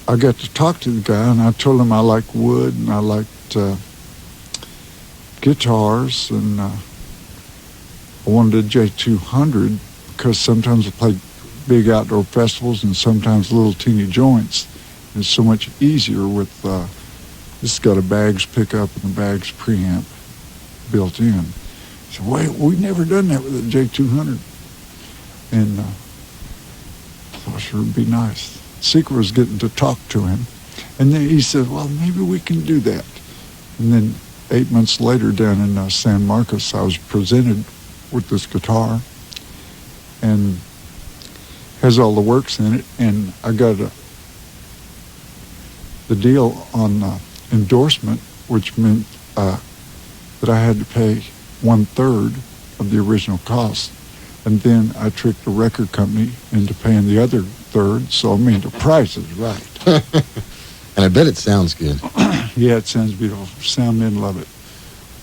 I got to talk to the guy, and I told him I liked wood, and I liked guitars, and I wanted a J200 because sometimes I played big outdoor festivals and sometimes little teeny joints. It's so much easier with, this has got a Baggs pickup and a Baggs preamp built in. So, wait, we've never done that with a J200. And I thought sure it'd be nice. Secret was getting to talk to him. And then he said, well, maybe we can do that. And then 8 months later down in San Marcos, I was presented with this guitar. And has all the works in it. And I got the deal on endorsement, which meant that I had to pay 1/3 of the original cost. And then I tricked the record company into paying the other third, so the price is right. And I bet it sounds good. Yeah, it sounds beautiful. Soundmen love it.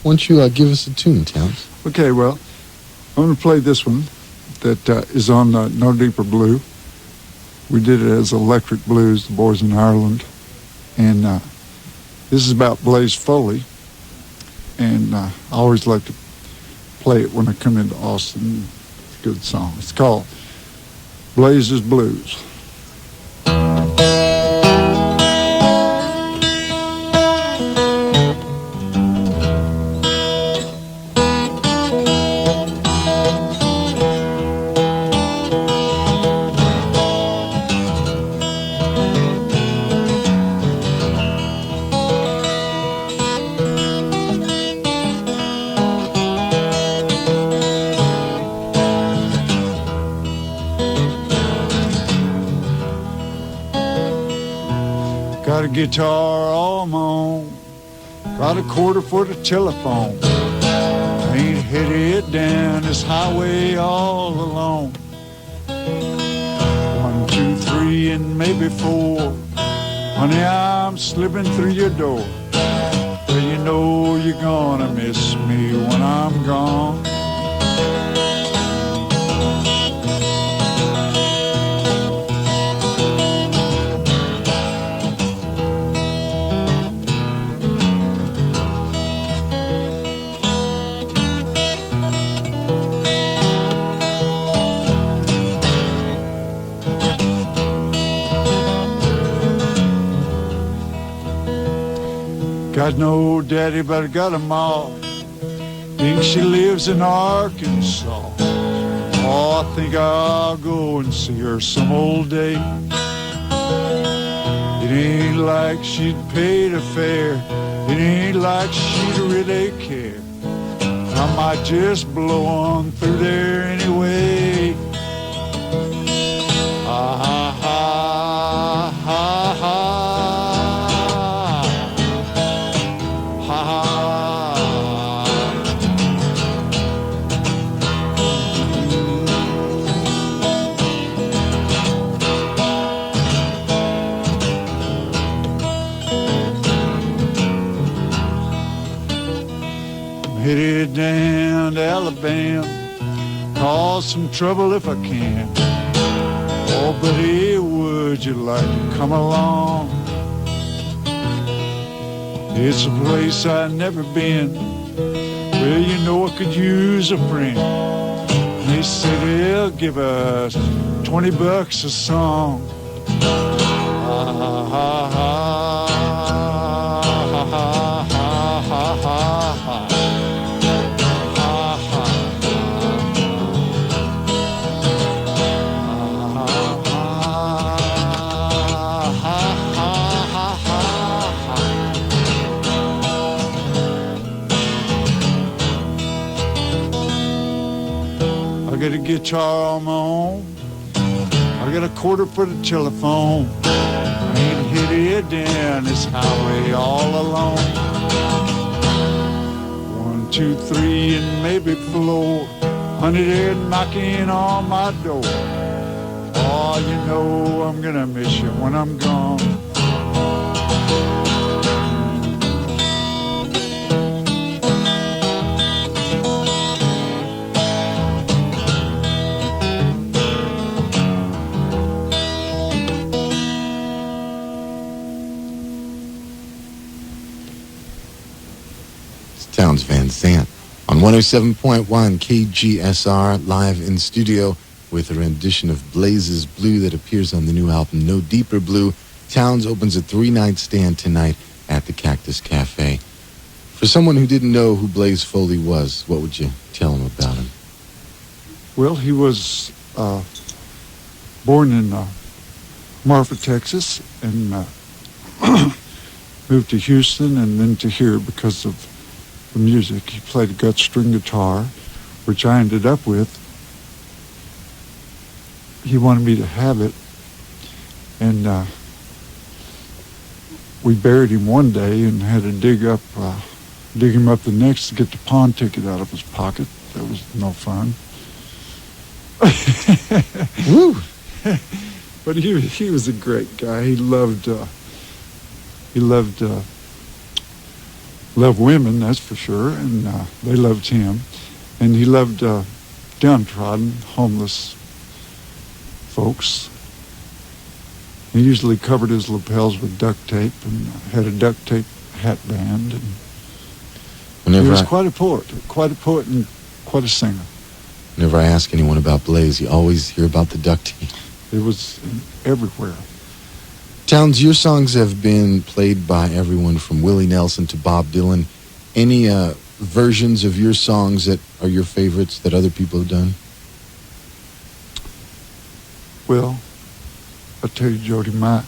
Why don't you give us a tune, Townes? Okay, well, I'm going to play this one that is on No Deeper Blue. We did it as Electric Blues, the boys in Ireland. And this is about Blaze Foley. And I always like to play it when I come into Austin. good song. It's called Blazes Blues. Got a guitar all my own, got a quarter for the telephone. Ain't headed down this highway all alone. 1, 2, 3, and maybe 4. Honey, I'm slipping through your door. Well, you know you're gonna miss me when I'm gone. Got no daddy, but I got a ma. Think she lives in Arkansas. Oh, I think I'll go and see her some old day. It ain't like she'd paid a fare. It ain't like she'd really care. I might just blow on through there anyway. Ha ha ha ha ha. Headed down to Alabama, cause some trouble if I can. Oh, buddy, would you like to come along? It's a place I've never been. Well, you know I could use a friend. They say they'll give us $20 a song. Ha ha ha ha ha ha ha ha ha. I got a guitar on my own. I got a quarter for the telephone. I ain't headed down this highway all alone. 1, 2, 3, and maybe 4. Honey, they're knocking on my door. Oh, you know I'm gonna miss you when I'm gone. Van Zandt on 107.1 KGSR, live in studio with a rendition of Blazes Blue that appears on the new album No Deeper Blue. Towns opens a 3-night stand tonight at the Cactus Cafe. For someone who didn't know who Blaze Foley was, what would you tell him about him? Well, he was born in Marfa, Texas, and moved to Houston and then to here because of the music. He played a gut string guitar, which I ended up with. He wanted me to have it, and we buried him one day and had to dig him up the next to get the pawn ticket out of his pocket. That was no fun. Woo! But he was a great guy. He loved women, that's for sure, and they loved him. And he loved downtrodden, homeless folks. He usually covered his lapels with duct tape and had a duct tape hat band. And he was quite a poet and quite a singer. Whenever I ask anyone about Blaze, you always hear about the duck team. It was everywhere. Towns, your songs have been played by everyone from Willie Nelson to Bob Dylan. Any versions of your songs that are your favorites that other people have done? Well, I tell you, Jody, my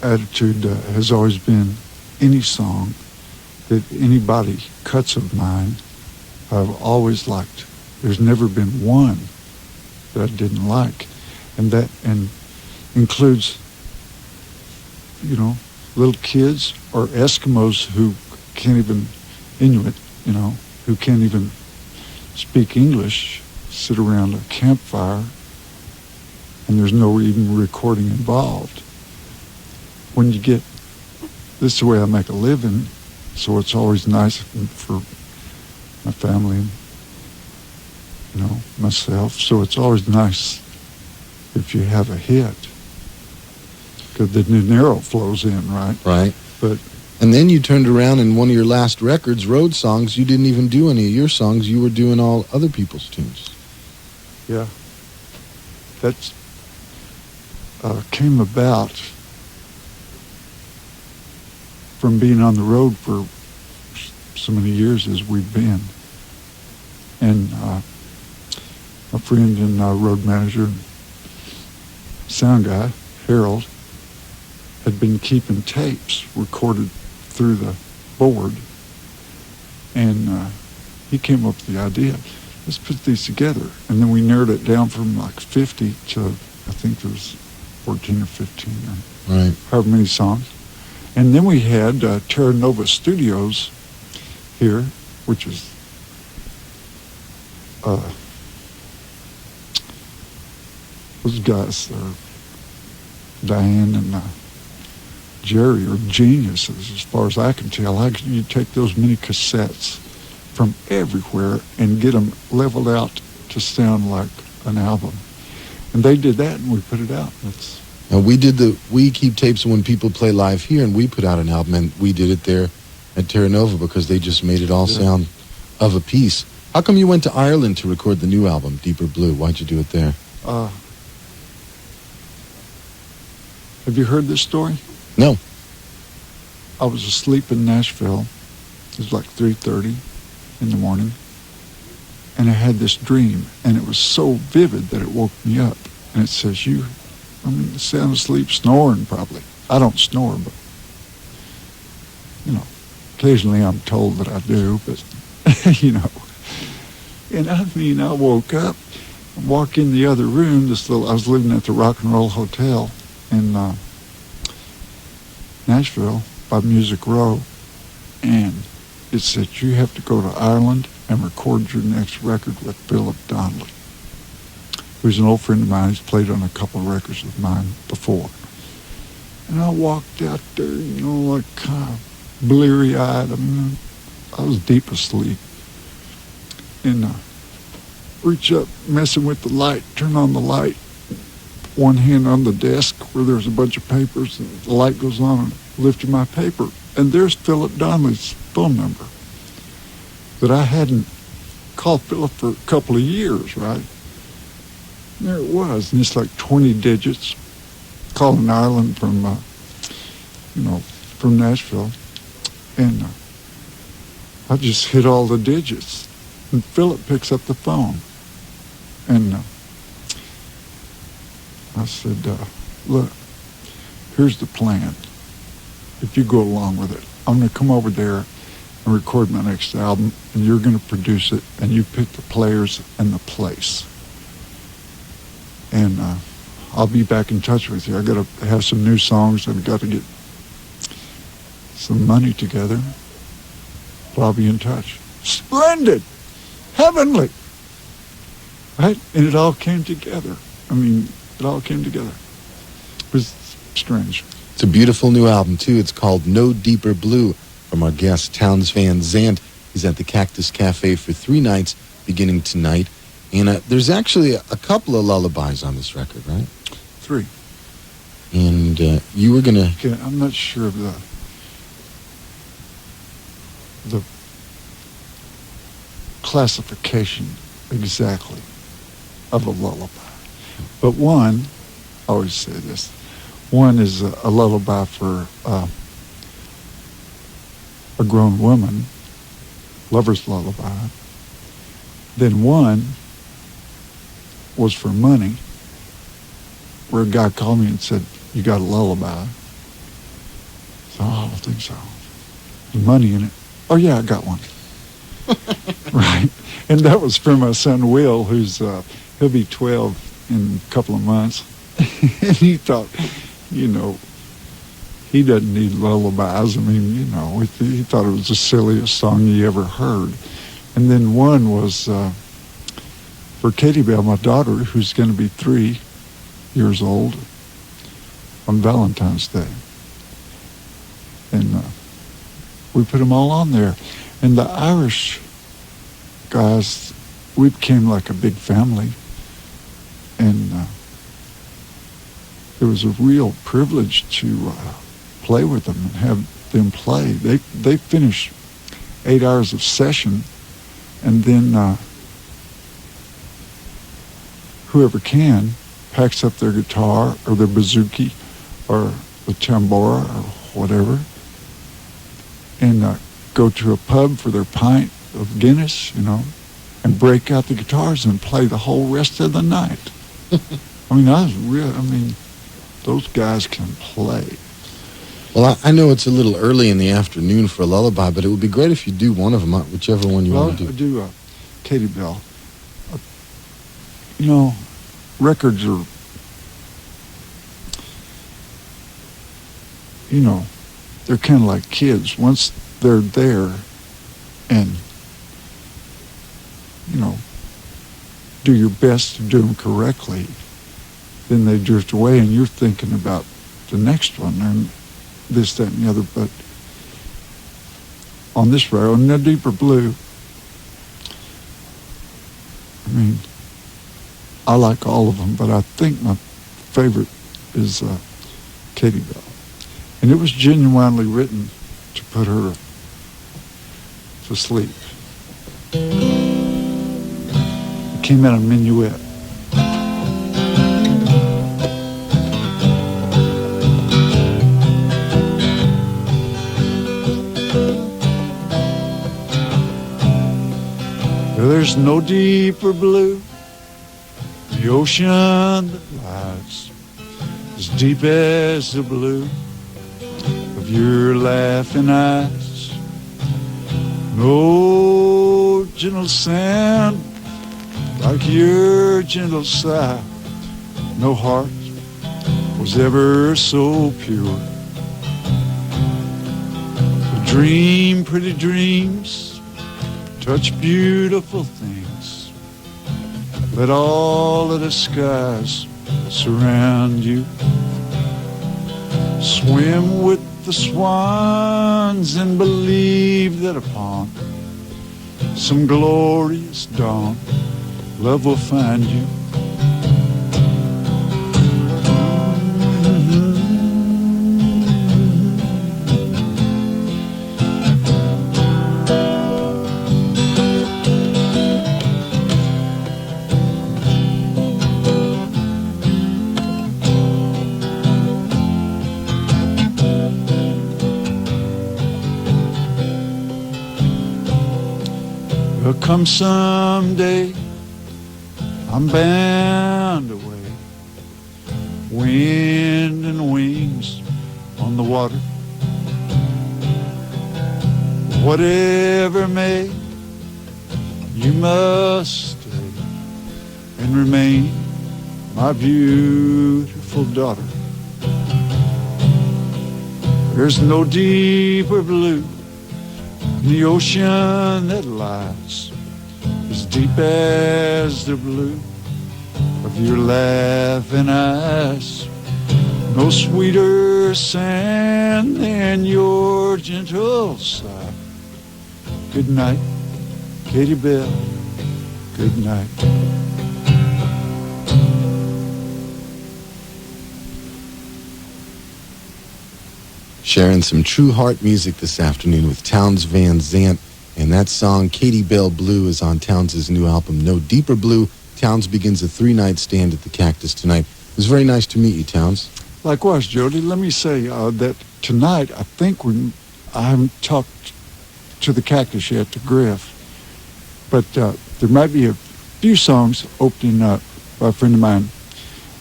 attitude has always been any song that anybody cuts of mine, I've always liked. There's never been one that I didn't like. And that includes, you know, little kids or Eskimos who can't even, Inuit, you know, who can't even speak English, sit around a campfire, and there's no even recording involved. When you get, this is the way I make a living, so it's always nice for my family and, you know, myself. So it's always nice if you have a hit, because the dinero flows in, right? Right. But and then you turned around and one of your last records, Road Songs, you didn't even do any of your songs. You were doing all other people's tunes. yeah, that's came about from being on the road for so many years as we've been. And my friend and road manager and sound guy, Harold, had been keeping tapes recorded through the board. And he came up with the idea, let's put these together. And then we narrowed it down from like 50 to, I think it was 14 or 15 or Right. however many songs. And then we had Terra Nova Studios here, which is those guys, Diane and Jerry, are geniuses as far as I can tell. You take those mini cassettes from everywhere and get them leveled out to sound like an album. And they did that, and we put it out. And we keep tapes when people play live here, and we put out an album, and we did it there at Terra Nova because they just made it all sound of a piece. How come you went to Ireland to record the new album, Deeper Blue? Why'd you do it there? Have you heard this story? No. I was asleep in Nashville. It was like 3:30 in the morning. And I had this dream, and it was so vivid that it woke me up. And it says, sound asleep, snoring probably. I don't snore, but, you know, occasionally I'm told that I do, but, you know. And I woke up, walk in the other room, I was living at the Rock and Roll Hotel in Nashville by Music Row, and it said, you have to go to Ireland and record your next record with Philip Donnelly, who's an old friend of mine. He's played on a couple of records of mine before. And I walked out there, you know, like kind of bleary-eyed. I mean, I was deep asleep. And reach up, messing with the light, turn on the light, one hand on the desk where there's a bunch of papers, and the light goes on, and lifting my paper. And there's Philip Donnelly's phone number that I hadn't called Philip for a couple of years, right? And there it was, and it's like 20 digits, calling Ireland from, from Nashville. And I just hit all the digits. And Philip picks up the phone. And I said, look, here's the plan. If you go along with it, I'm going to come over there and record my next album, and you're going to produce it, and you pick the players and the place. And I'll be back in touch with you. I got to have some new songs, and I've got to get some money together. But I'll be in touch. Splendid! Heavenly! Right? And it all came together. It all came together. It was strange. It's a beautiful new album, too. It's called No Deeper Blue, from our guest, Towns Van Zandt. He's at the Cactus Cafe for 3 nights, beginning tonight. And there's actually a couple of lullabies on this record, right? 3. And you were going to... Okay, I'm not sure of the classification exactly of a lullaby. But one, I always say this, one is a lullaby for a grown woman, lover's lullaby. Then one was for money, where a guy called me and said, "You got a lullaby?" So, I don't think so. There's money in it. Oh yeah, I got one. Right. And that was for my son Will, who's he'll be 12 in a couple of months. And he thought, you know, he doesn't need lullabies. I mean, you know, he thought it was the silliest song he ever heard. And then one was for Katie Belle, my daughter, who's going to be 3 years old on Valentine's Day. And we put them all on there. And the Irish guys, we became like a big family. And it was a real privilege to play with them and have them play. They finish 8 hours of session, and then whoever can packs up their guitar or their bouzouki or the tambora or whatever, and go to a pub for their pint of Guinness, you know, and break out the guitars and play the whole rest of the night. I mean, those guys can play. Well, I know it's a little early in the afternoon for a lullaby, but it would be great if you do one of them, whichever one you want to do. I do Katie Belle. You know, records are, you know, they're kind of like kids. Once they're there and, you know, do your best to do them correctly, then they drift away and you're thinking about the next one and this, that, and the other. But on this record, on No Deeper Blue, I mean, I like all of them, but I think my favorite is Katie Belle. And it was genuinely written to put her to sleep. It came out of Minuet. There's no deeper blue, the ocean that lies as deep as the blue of your laughing eyes. No gentle sand like your gentle sigh. No heart was ever so pure. So dream pretty dreams, touch beautiful things. Let all of the skies surround you. Swim with the swans and believe that upon some glorious dawn, love will find you. There'll come someday, I'm bound away, wind and wings on the water. Whatever may, you must stay and remain my beautiful daughter. There's no deeper blue in the ocean that lies as deep as the blue of your laughing eyes. No sweeter sand than your gentle sigh. Good night, Katie Belle. Good night. Sharing some true heart music this afternoon with Townes Van Zandt And that song, Katie Bell Blue, is on Townes' new album, No Deeper Blue. Townes begins a 3-night stand at the Cactus tonight. It was very nice to meet you, Townes. Likewise, Jody. Let me say that tonight, I think I haven't talked to the Cactus yet, to Griff, but there might be a few songs opening up by a friend of mine,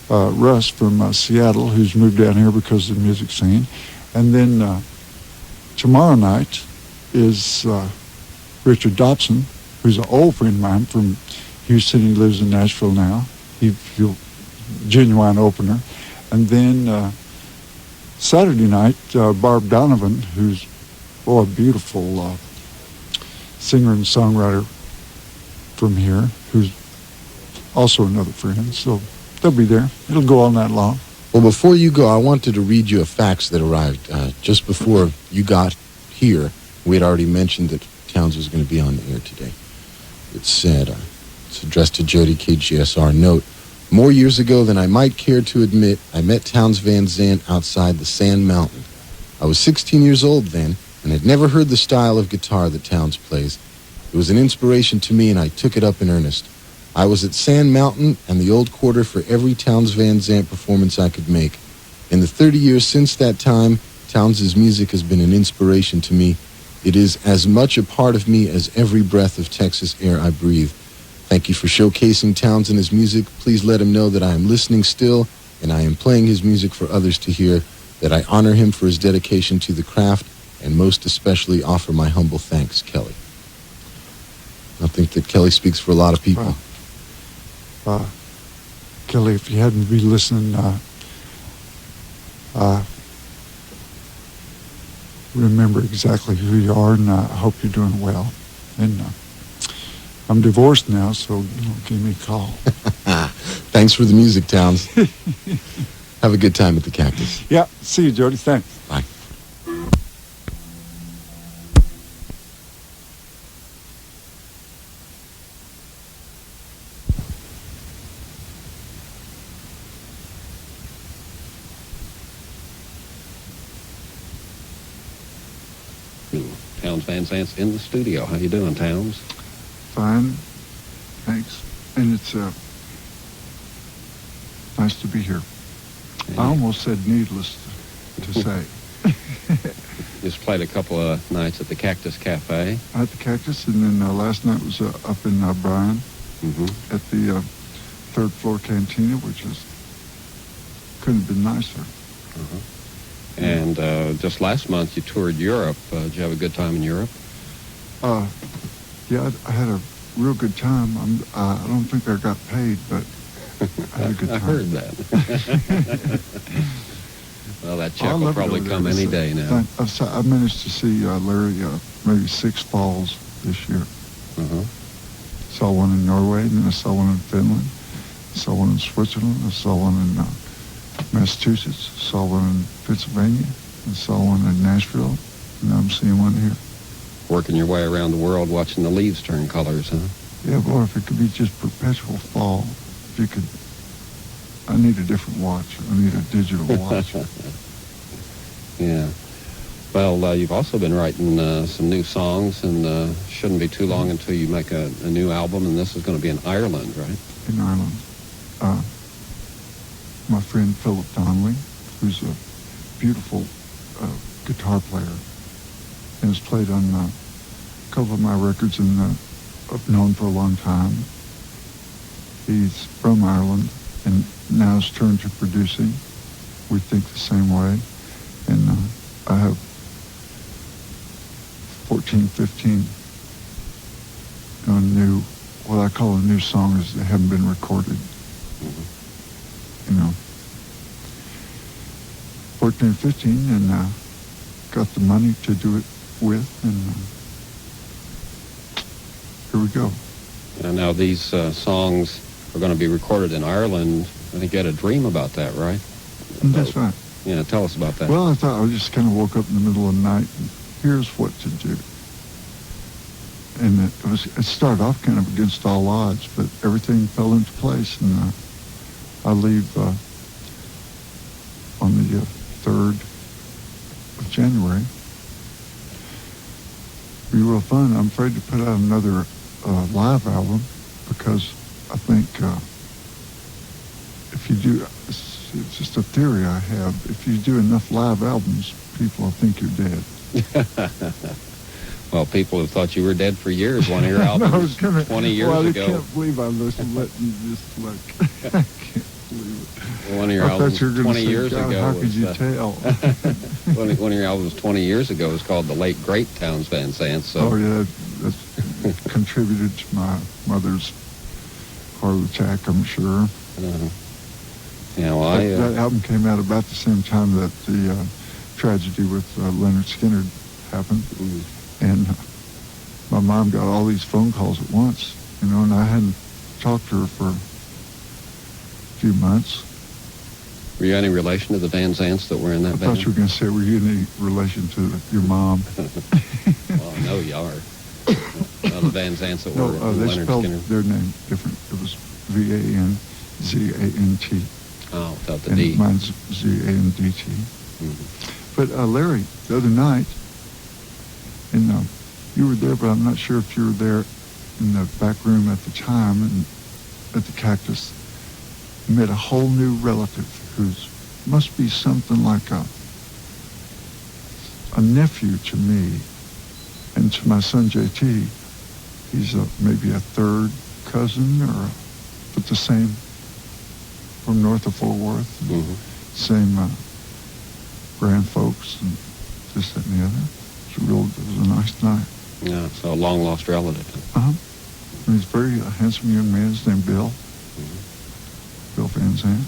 Russ from Seattle, who's moved down here because of the music scene. And then tomorrow night is Richard Dobson, who's an old friend of mine from Houston. He lives in Nashville now. He'll genuine opener. And then Saturday night, Barb Donovan, who's a beautiful singer and songwriter from here, who's also another friend. So they'll be there. It'll go all night long. Well, before you go, I wanted to read you a fax that arrived just before you got here. We had already mentioned that Townes was going to be on the air today. It said, it's addressed to Jody, KGSR. Note, more years ago than I might care to admit, I met Townes Van Zandt outside the Sand Mountain. I was 16 years old then, and had never heard the style of guitar that Townes plays. It was an inspiration to me, and I took it up in earnest. I was at Sand Mountain and the Old Quarter for every Townes Van Zandt performance I could make. In the 30 years since that time, Townes' music has been an inspiration to me. It is as much a part of me as every breath of Texas air I breathe. Thank you for showcasing Townes and his music. Please let him know that I am listening still, and I am playing his music for others to hear, that I honor him for his dedication to the craft, and most especially offer my humble thanks, Kelly. I think that Kelly speaks for a lot of people. Kelly, if you hadn't been listening, remember exactly who you are, and I hope you're doing well. And I'm divorced now, so give me a call. Thanks for the music, Townes. Have a good time at the Cactus. Yeah, see you, Jody. Thanks. Bye. Townes Van Zandt's in the studio. How you doing, Townes? Fine. Thanks. And it's nice to be here. Yeah. I almost said needless to say. Just played a couple of nights at the Cactus Cafe. At the Cactus, and then last night was up in Bryan at the third floor cantina, which couldn't have been nicer. And just last month you toured Europe. Did you have a good time in Europe? Yeah, I had a real good time. I don't think I got paid, but I had a good time. I heard that. Well, that check will probably come any day now. I managed to see Larry maybe 6 falls this year. Saw one in Norway, and then I saw one in Finland. I saw one in Switzerland. I saw one in Massachusetts. I saw one in Pennsylvania. I saw one in Nashville. And I'm seeing one here. Working your way around the world, watching the leaves turn colors, huh? Yeah, boy, if it could be just perpetual fall, if you could. I need a different watch. I need a digital watch. Yeah. Well, you've also been writing some new songs, and shouldn't be too long until you make a new album, and this is going to be in Ireland, right? In Ireland. My friend Philip Donnelly, who's a beautiful guitar player, and has played on a couple of my records and I've known for a long time. He's from Ireland and now has turned to producing. We think the same way. And I have 14, 15 new, what I call new songs that haven't been recorded. You know, 14, 15, and got the money to do it with, and here we go. Now these songs are going to be recorded in Ireland. I think you had a dream about that, right? That's right. Yeah, tell us about that. Well, I thought I just kind of woke up in the middle of the night, and here's what to do. And it started off kind of against all odds, but everything fell into place, and I leave on the 3rd of January. be real fun. I'm afraid to put out another live album because I think if you do, it's just a theory I have, if you do enough live albums, people will think you're dead. Well, people have thought you were dead for years. One of your albums 20 years ago. I can't believe I listened, letting you just look. I can't believe it. One of your albums 20 years ago. How could you tell? One of your albums 20 years ago was called The Late Great Tecumseh Valley. So. Oh, yeah, that's contributed to my mother's heart attack, I'm sure. Yeah, well, that album came out about the same time that the tragedy with Leonard Skinner happened. And my mom got all these phone calls at once, and I hadn't talked to her for a few months. Were you any relation to the Van Zandts that were in that band? I thought you were going to say, were you any relation to your mom? Well, I know you are. The Van Zandts that were they Leonard spelled Skinner. their name different. It was V-A-N-Z-A-N-T. Oh, without the and D. Mine's Z-A-N-D-T. But Larry, the other night, and you were there, but I'm not sure if you were there in the back room at the time and at the Cactus. Met a whole new relative who's must be something like a nephew to me, and to my son JT. He's maybe a third cousin, but the same from north of Fort Worth. Same grand folks and this, that, and the other. It was a nice night. Yeah, so a long-lost relative. And he's a very handsome young man. His name Bill. Bill Van Zandt.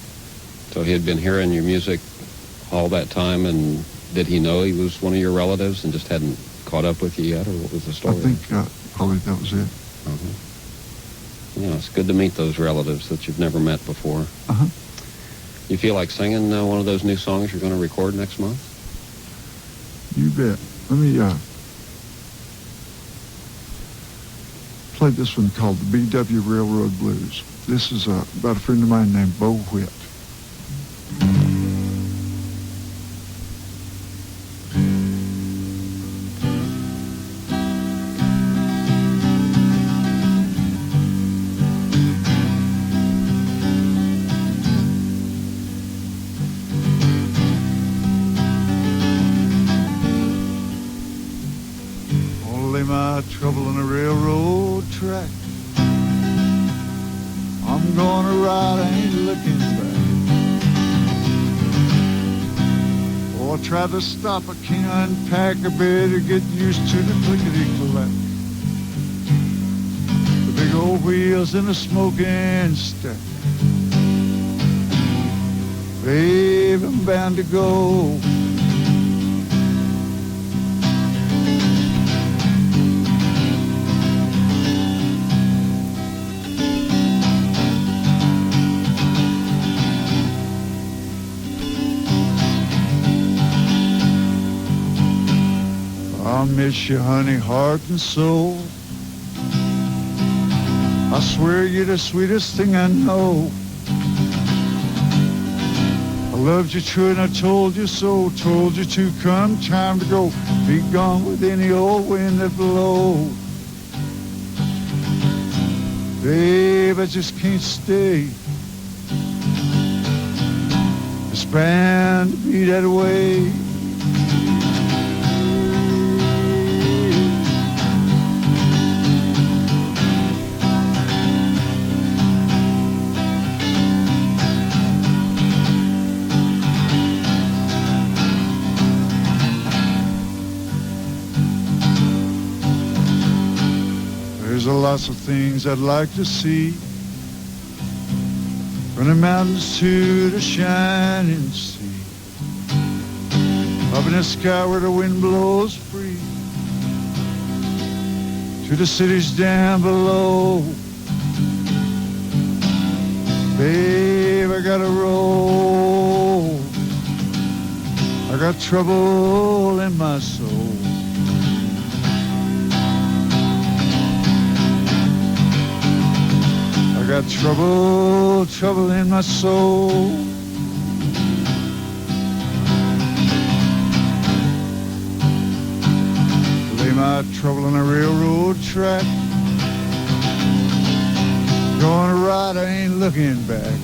So he had been hearing your music all that time, and did he know he was one of your relatives and just hadn't caught up with you yet, or what was the story? I think probably that was it. Yeah, it's good to meet those relatives that you've never met before. You feel like singing one of those new songs you're going to record next month? You bet. Let me play this one called the BW Railroad Blues. This is about a friend of mine named Bo Whitt. My trouble on a railroad track. I'm gonna ride, I ain't looking back. Oh, I tried to stop, I can't unpack. I better get used to the clickety-clack. The big old wheels in the smoking stack. Babe, I'm bound to go. I miss you, honey, heart and soul. I swear you're the sweetest thing I know. I loved you true and I told you so. Told you to come, time to go. Be gone with any old wind that blows. Babe, I just can't stay. It's bound to be that way. There's lots of things I'd like to see, from the mountains to the shining sea, up in the sky where the wind blows free, to the cities down below. Babe, I gotta roll. I got trouble in my soul. I got trouble in my soul. Lay my trouble on a railroad track. Going to ride, I ain't looking back.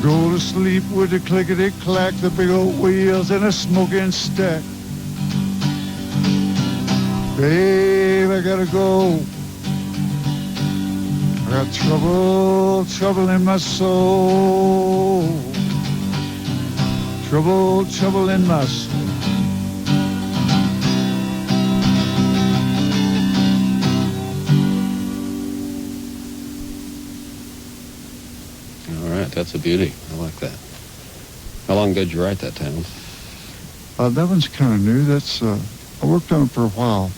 Go to sleep with the clickety-clack, the big old wheels in a smoking stack. Babe, I gotta go. I got trouble in my soul. Trouble in my soul. All right, that's a beauty. I like that. How long did you write that, Towns? That one's kind of new. That's I worked on it for a while.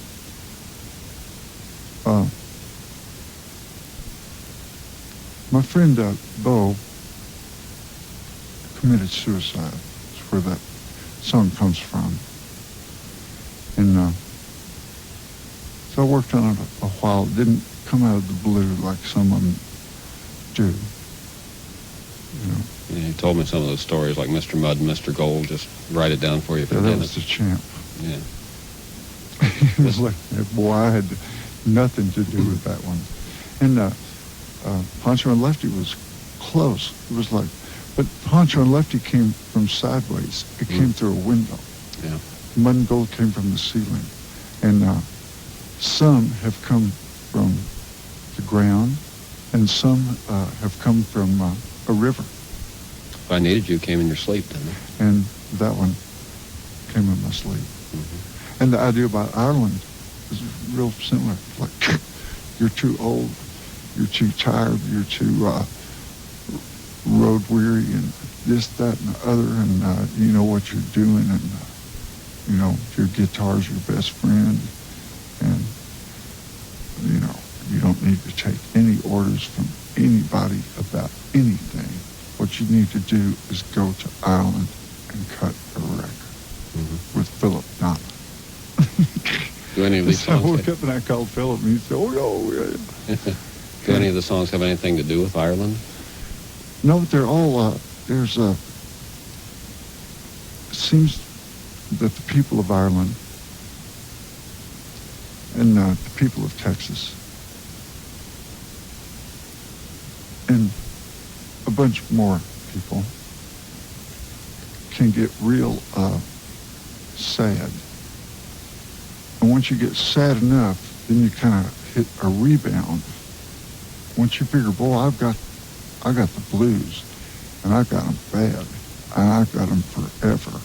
My friend Belle committed suicide. That's where that song comes from. And so I worked on it a while. It didn't come out of the blue like some of them do. You know. Yeah, you told me some of those stories, like Mr. Mud and Mr. Gold. Just write it down for you. Yeah, that was the champ. Yeah. It was like, boy, I had nothing to do with that one. And Poncho and Lefty was close. It was like, but Poncho and Lefty came from sideways. It came through a window. Yeah. Mud and Gold came from the ceiling. And some have come from the ground, and some have come from a river. If I Needed You came in your sleep, didn't it? And that one came in my sleep. Mm-hmm. And the idea about Ireland is real similar. Like, you're too old, you're too tired, you're too road weary, and this, that, and the other, and you know what you're doing, and you know, your guitar's your best friend, and you know, you don't need to take any orders from anybody about anything. What you need to do is go to Ireland and cut a record with Philip Donna. Do any of these So I songs? woke up and I called Philip, and he said, "Oh yeah." Do any of the songs have anything to do with Ireland? No, but they're all. There's a. It seems that the people of Ireland and the people of Texas and a bunch more people can get real sad. And once you get sad enough, then you kind of hit a rebound. Once you figure, boy, I've got the blues, and I've got them bad, and I've got them forever.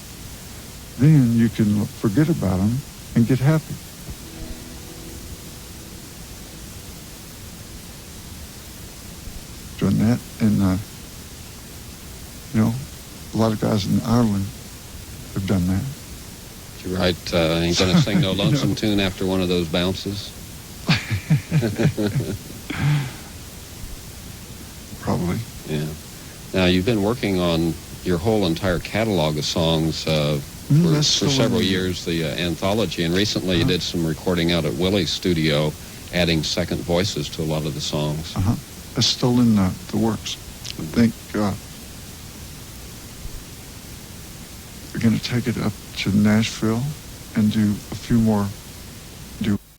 Then you can forget about them and get happy. Done that, and you know, a lot of guys in Ireland have done that. Did you write, Ain't Gonna Sing No Lonesome Tune after one of those bounces? Probably. Yeah. Now, you've been working on your whole entire catalog of songs for several years, the anthology, and recently you did some recording out at Willie's studio, adding second voices to a lot of the songs. That's still in the works. I think we're going to take it up to Nashville and do a few more